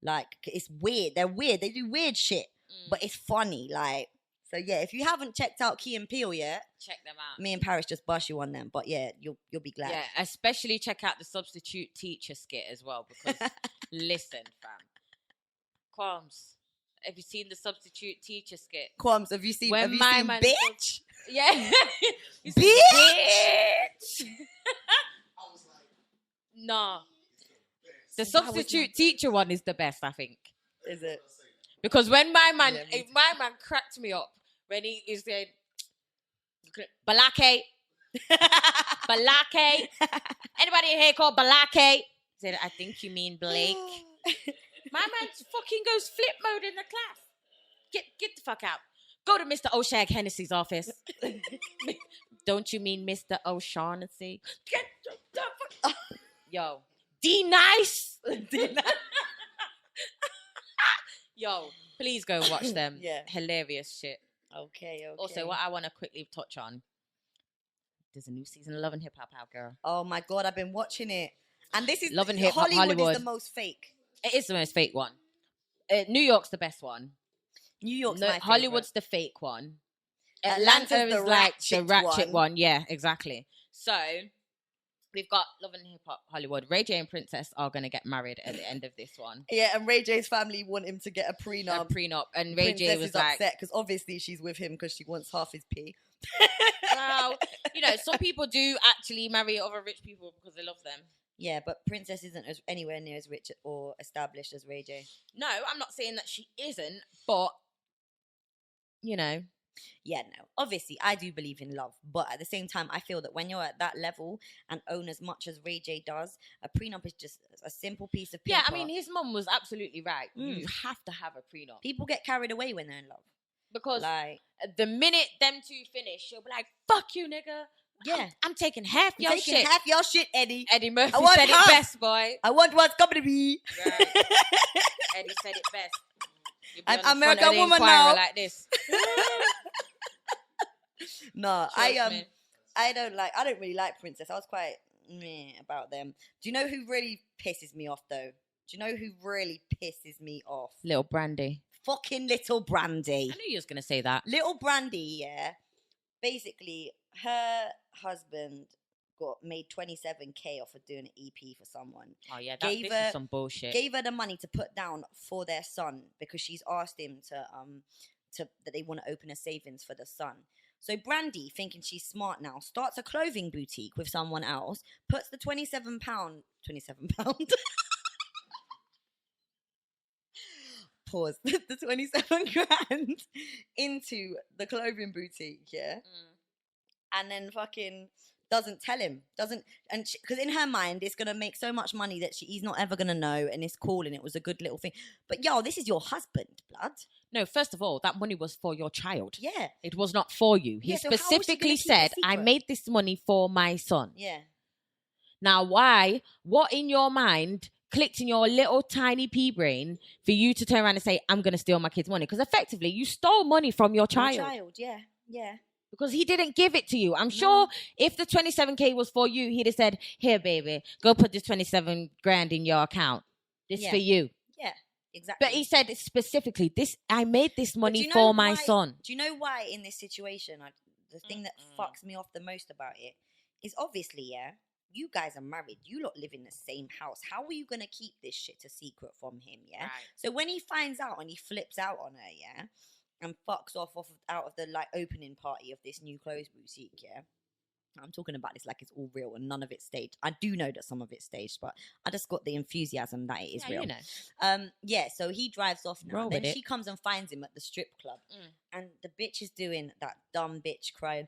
D: Like, it's weird. They're weird. They do weird shit, but it's funny. Like, so yeah, if you haven't checked out Key and Peele yet,
E: check them out.
D: Me and Paris just bust you on them. But yeah, you'll be glad.
E: Yeah, especially check out the substitute teacher skit as well, because listen, fam. Qualms, have you seen the substitute teacher skit?
D: Qualms, have you seen
E: man
D: Bitch?
E: Yeah.
D: Bitch!
E: No. The substitute teacher one is the best, I think.
D: Is it?
E: Because when my man cracked me up when he said, Balake. Balake. Anybody in here called Balake? He said, I think you mean Blake. My man fucking goes flip mode in the class. Get the fuck out. Go to Mr. O'Shag Hennessy's office. Don't you mean Mr. O'Shaughnessy? Get the fuck. Yo. D-Nice. Yo, please go and watch them.
D: Yeah.
E: Hilarious shit.
D: Okay.
E: Also, what I want to quickly touch on, there's a new season of Love and Hip Hop out, girl.
D: Oh my God, I've been watching it. And this is
E: Love and Hip Hop Hollywood
D: is the most fake.
E: It is the most fake one. New York's the best one.
D: New York's my favorite.
E: Hollywood's the fake one.
D: Atlanta's
E: Atlanta
D: the
E: is like the
D: ratchet
E: ratchet one. Yeah, exactly. So we've got Love and Hip Hop Hollywood. Ray J and Princess are going to get married at the end of this one.
D: Yeah, and Ray J's family want him to get a prenup.
E: And Ray J was like,
D: upset because obviously she's with him because she wants half his pee.
E: well, you know, some people do actually marry other rich people because they love them.
D: Yeah, but Princess isn't anywhere near as rich or established as Ray J.
E: No, I'm not saying that she isn't, but you know.
D: Yeah, no. Obviously, I do believe in love, but at the same time, I feel that when you're at that level and own as much as Ray J does, a prenup is just a simple piece of paper.
E: Yeah, I mean, his mum was absolutely right. You have to have a prenup.
D: People get carried away when they're in love.
E: Because
D: like,
E: the minute them two finish, she'll be like, fuck you, nigga.
D: Yeah.
E: I'm taking half your shit.
D: Taking half your shit, Eddie.
E: Eddie Murphy said it best, boy.
D: I want what's coming to be.
E: Right. Eddie said it best.
D: I'm American woman now.
E: Like this.
D: No, I don't really like Princess. I was quite meh about them. Do you know who really pisses me off though? Do you know who really pisses me off?
E: Little Brandy.
D: Fucking Little Brandy.
E: I knew you was gonna say that.
D: Little Brandy, yeah. Basically, her husband got made 27K off of doing an EP for someone.
E: Oh yeah,
D: Gave
E: this
D: her-
E: is some bullshit.
D: Gave her the money to put down for their son because she's asked him to that they want to open a savings for the son. So Brandy, thinking she's smart now, starts a clothing boutique with someone else, puts the £27 pause, the 27 grand into the clothing boutique, yeah? And then fucking doesn't tell him, because in her mind, it's going to make so much money that he's not ever going to know, and it's cool, and it was a good little thing. But yo, this is your husband, blood.
E: No, first of all, that money was for your child.
D: Yeah.
E: It was not for you. He
D: Yeah, so how was she
E: specifically
D: gonna keep it
E: said, I
D: secret?
E: made this money for my son.
D: Yeah.
E: Now, what in your mind clicked in your little tiny pea brain for you to turn around and say, I'm going to steal my kid's money? Because effectively, you stole money from your child.
D: Yeah.
E: Because he didn't give it to you. I'm sure if the 27K was for you, he'd have said, here, baby, go put this 27 grand in your account. This
D: Yeah.
E: for you.
D: Yeah, exactly.
E: But he said specifically, I made this
D: But do
E: money
D: you know
E: for my
D: why-
E: son.
D: Do you know why in this situation, the thing that fucks me off the most about it is obviously, yeah, you guys are married. You lot live in the same house. How are you going to keep this shit a secret from him, yeah?
E: Right.
D: So when he finds out and he flips out on her, yeah, and fucks off out of the like opening party of this new clothes boutique, yeah. I'm talking about this like it's all real and none of it's staged. I do know that some of it's staged, but I just got the enthusiasm that it is real.
E: You know.
D: Yeah, so he drives off now.
E: Roll
D: Then
E: with it.
D: she comes and finds him at the strip club. And the bitch is doing that dumb bitch crying.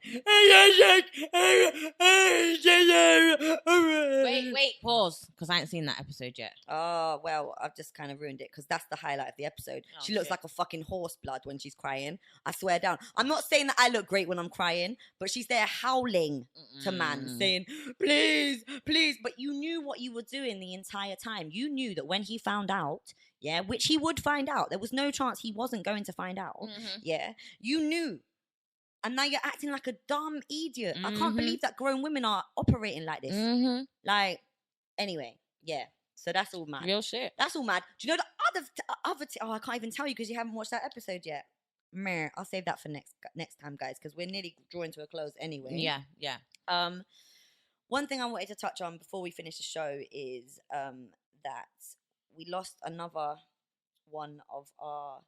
E: Wait, pause. Because I ain't seen that episode yet.
D: Oh, well, I've just kind of ruined it because that's the highlight of the episode.
E: Oh,
D: she looks
E: shit.
D: like a fucking horse blood when she's crying. I swear down. I'm not saying that I look great when I'm crying, but she's there howling to man, saying, please, please. But you knew what you were doing the entire time. You knew that when he found out, yeah, which he would find out. There was no chance he wasn't going to find out. Yeah, you knew. And now you're acting like a dumb idiot. I can't believe that grown women are operating like this. Like, anyway, yeah. So that's all mad.
E: Real shit.
D: That's all mad. Do you know the other I can't even tell you because you haven't watched that episode yet. Meh, I'll save that for next time, guys, because we're nearly drawing to a close anyway.
E: Yeah.
D: One thing I wanted to touch on before we finish the show is that we lost another one of our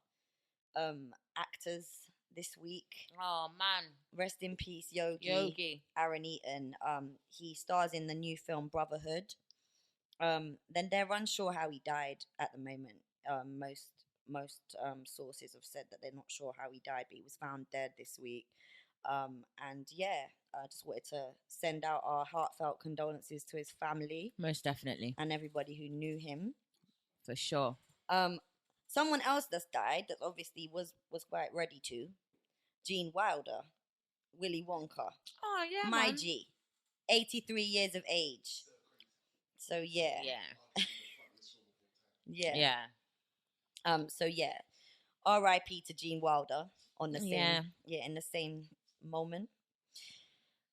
D: actors this week.
E: Oh, man.
D: Rest in peace,
E: Yogi.
D: Aaron Eaton. He stars in the new film Brotherhood. Then they're unsure how he died at the moment. Most sources have said that they're not sure how he died, but he was found dead this week. And yeah, I just wanted to send out our heartfelt condolences to his family.
E: Most definitely.
D: And everybody who knew him.
E: For sure.
D: Someone else that's died that obviously was quite ready to. Gene Wilder. Willy Wonka.
E: Oh, yeah,
D: My
E: man.
D: G. 83 years of age. So yeah.
E: Yeah.
D: So yeah. R.I.P. to Gene Wilder on the same in the same moment.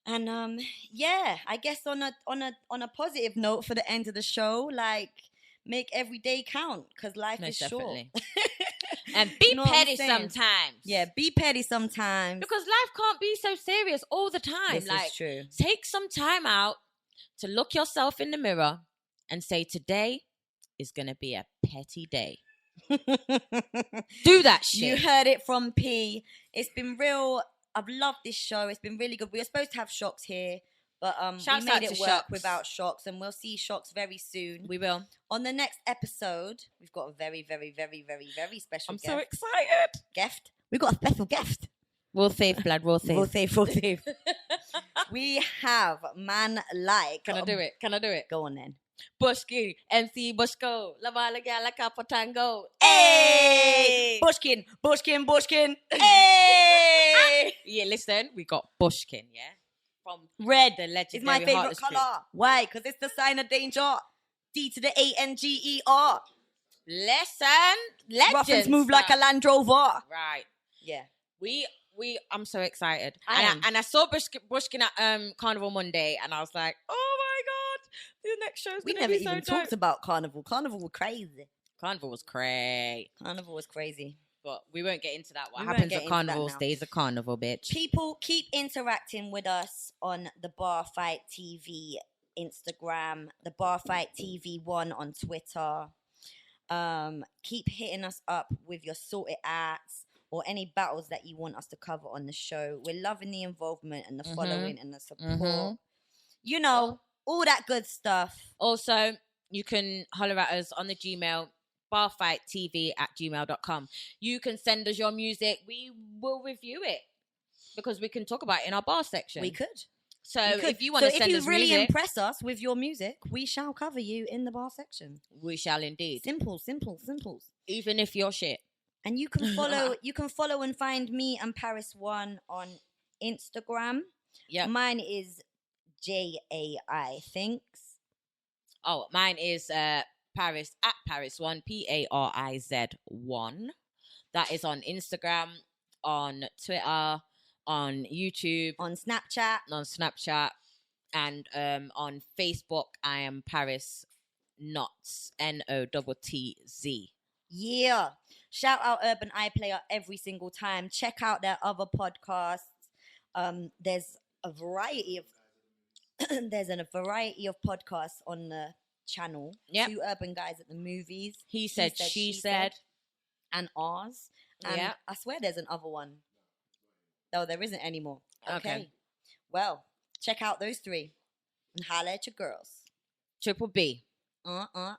D: And yeah, I guess on a positive note for the end of the show, like make every day count because life
E: Most
D: is
E: definitely.
D: short.
E: And be
D: You know what I'm
E: petty
D: saying?
E: sometimes.
D: Yeah, be petty sometimes.
E: Because life can't be so serious all the time.
D: This
E: like,
D: is true.
E: take some time out to look yourself in the mirror and say, today is going to be a petty day. Do that shit.
D: You heard it from P. It's been real. I've loved this show. It's been really good. We were supposed to have Shocks here, but
E: Shouts
D: we
E: out
D: made it
E: to
D: work
E: Shocks.
D: without Shocks, and we'll see Shocks very soon.
E: We will.
D: On the next episode, we've got a very, very, very, very, very special
E: I'm
D: guest.
E: so excited.
D: Guest. We've got a special guest.
E: We'll save, blood. We'll save.
D: We'll save. We have man like.
E: Can I do it?
D: Go on then.
E: Bushki, MC Bushko, La Bala Gala Capotango.
D: Hey! Bushkin. Hey!
E: Yeah, listen, we got Bushkin, yeah? From
D: Red
E: the legendary
D: is my favorite
E: Heartless Crew.
D: color. Why? Because it's the sign of danger. D to the ANGER.
E: Listen, legends.
D: Ruffins move like a Land Rover.
E: Right.
D: Yeah.
E: I'm so excited.
D: I am.
E: And I saw Bushkin at Carnival Monday, and I was like, oh my God, the next show's
D: We
E: going to
D: never
E: be so
D: even
E: dope.
D: talked about Carnival. Carnival was crazy.
E: Carnival was crazy.
D: Carnival was crazy.
E: But we won't get into that. What
D: We won't
E: happens
D: get
E: at
D: into that
E: carnival
D: now.
E: stays a carnival, bitch.
D: People keep interacting with us on the Bar Fight TV Instagram, the Bar Fight TV 1 on Twitter. Keep hitting us up with your sorted acts or any battles that you want us to cover on the show. We're loving the involvement and the following and the support. You know, all that good stuff.
E: Also, you can holler at us on the Gmail, barfighttv@gmail.com. You can send us your music. We will review it because we can talk about it in our bar section.
D: We could.
E: So
D: We could.
E: if you want to send
D: if
E: us
D: you really
E: music,
D: impress us with your music, we shall cover you in the bar section.
E: we shall indeed.
D: Simple.
E: Even if you're shit.
D: And you can follow and find me and Paris One on Instagram.
E: Yeah.
D: Mine is JAI Thinks.
E: Oh, mine is Paris at Paris1, PARIZ1. That is on Instagram, on Twitter, on YouTube,
D: On Snapchat.
E: and on Facebook. I am Paris Nottz, NOTTZ.
D: Yeah. Shout out Urban iPlayer every single time. Check out their other podcasts. There's a variety of podcasts on the channel.
E: Yep.
D: 2 urban guys at the movies.
E: He said, she said.
D: And ours. And
E: Yeah.
D: I swear there's another one. No, there isn't anymore.
E: Okay.
D: Well, check out those 3 and holla at your girls.
E: Triple B.
B: Alright.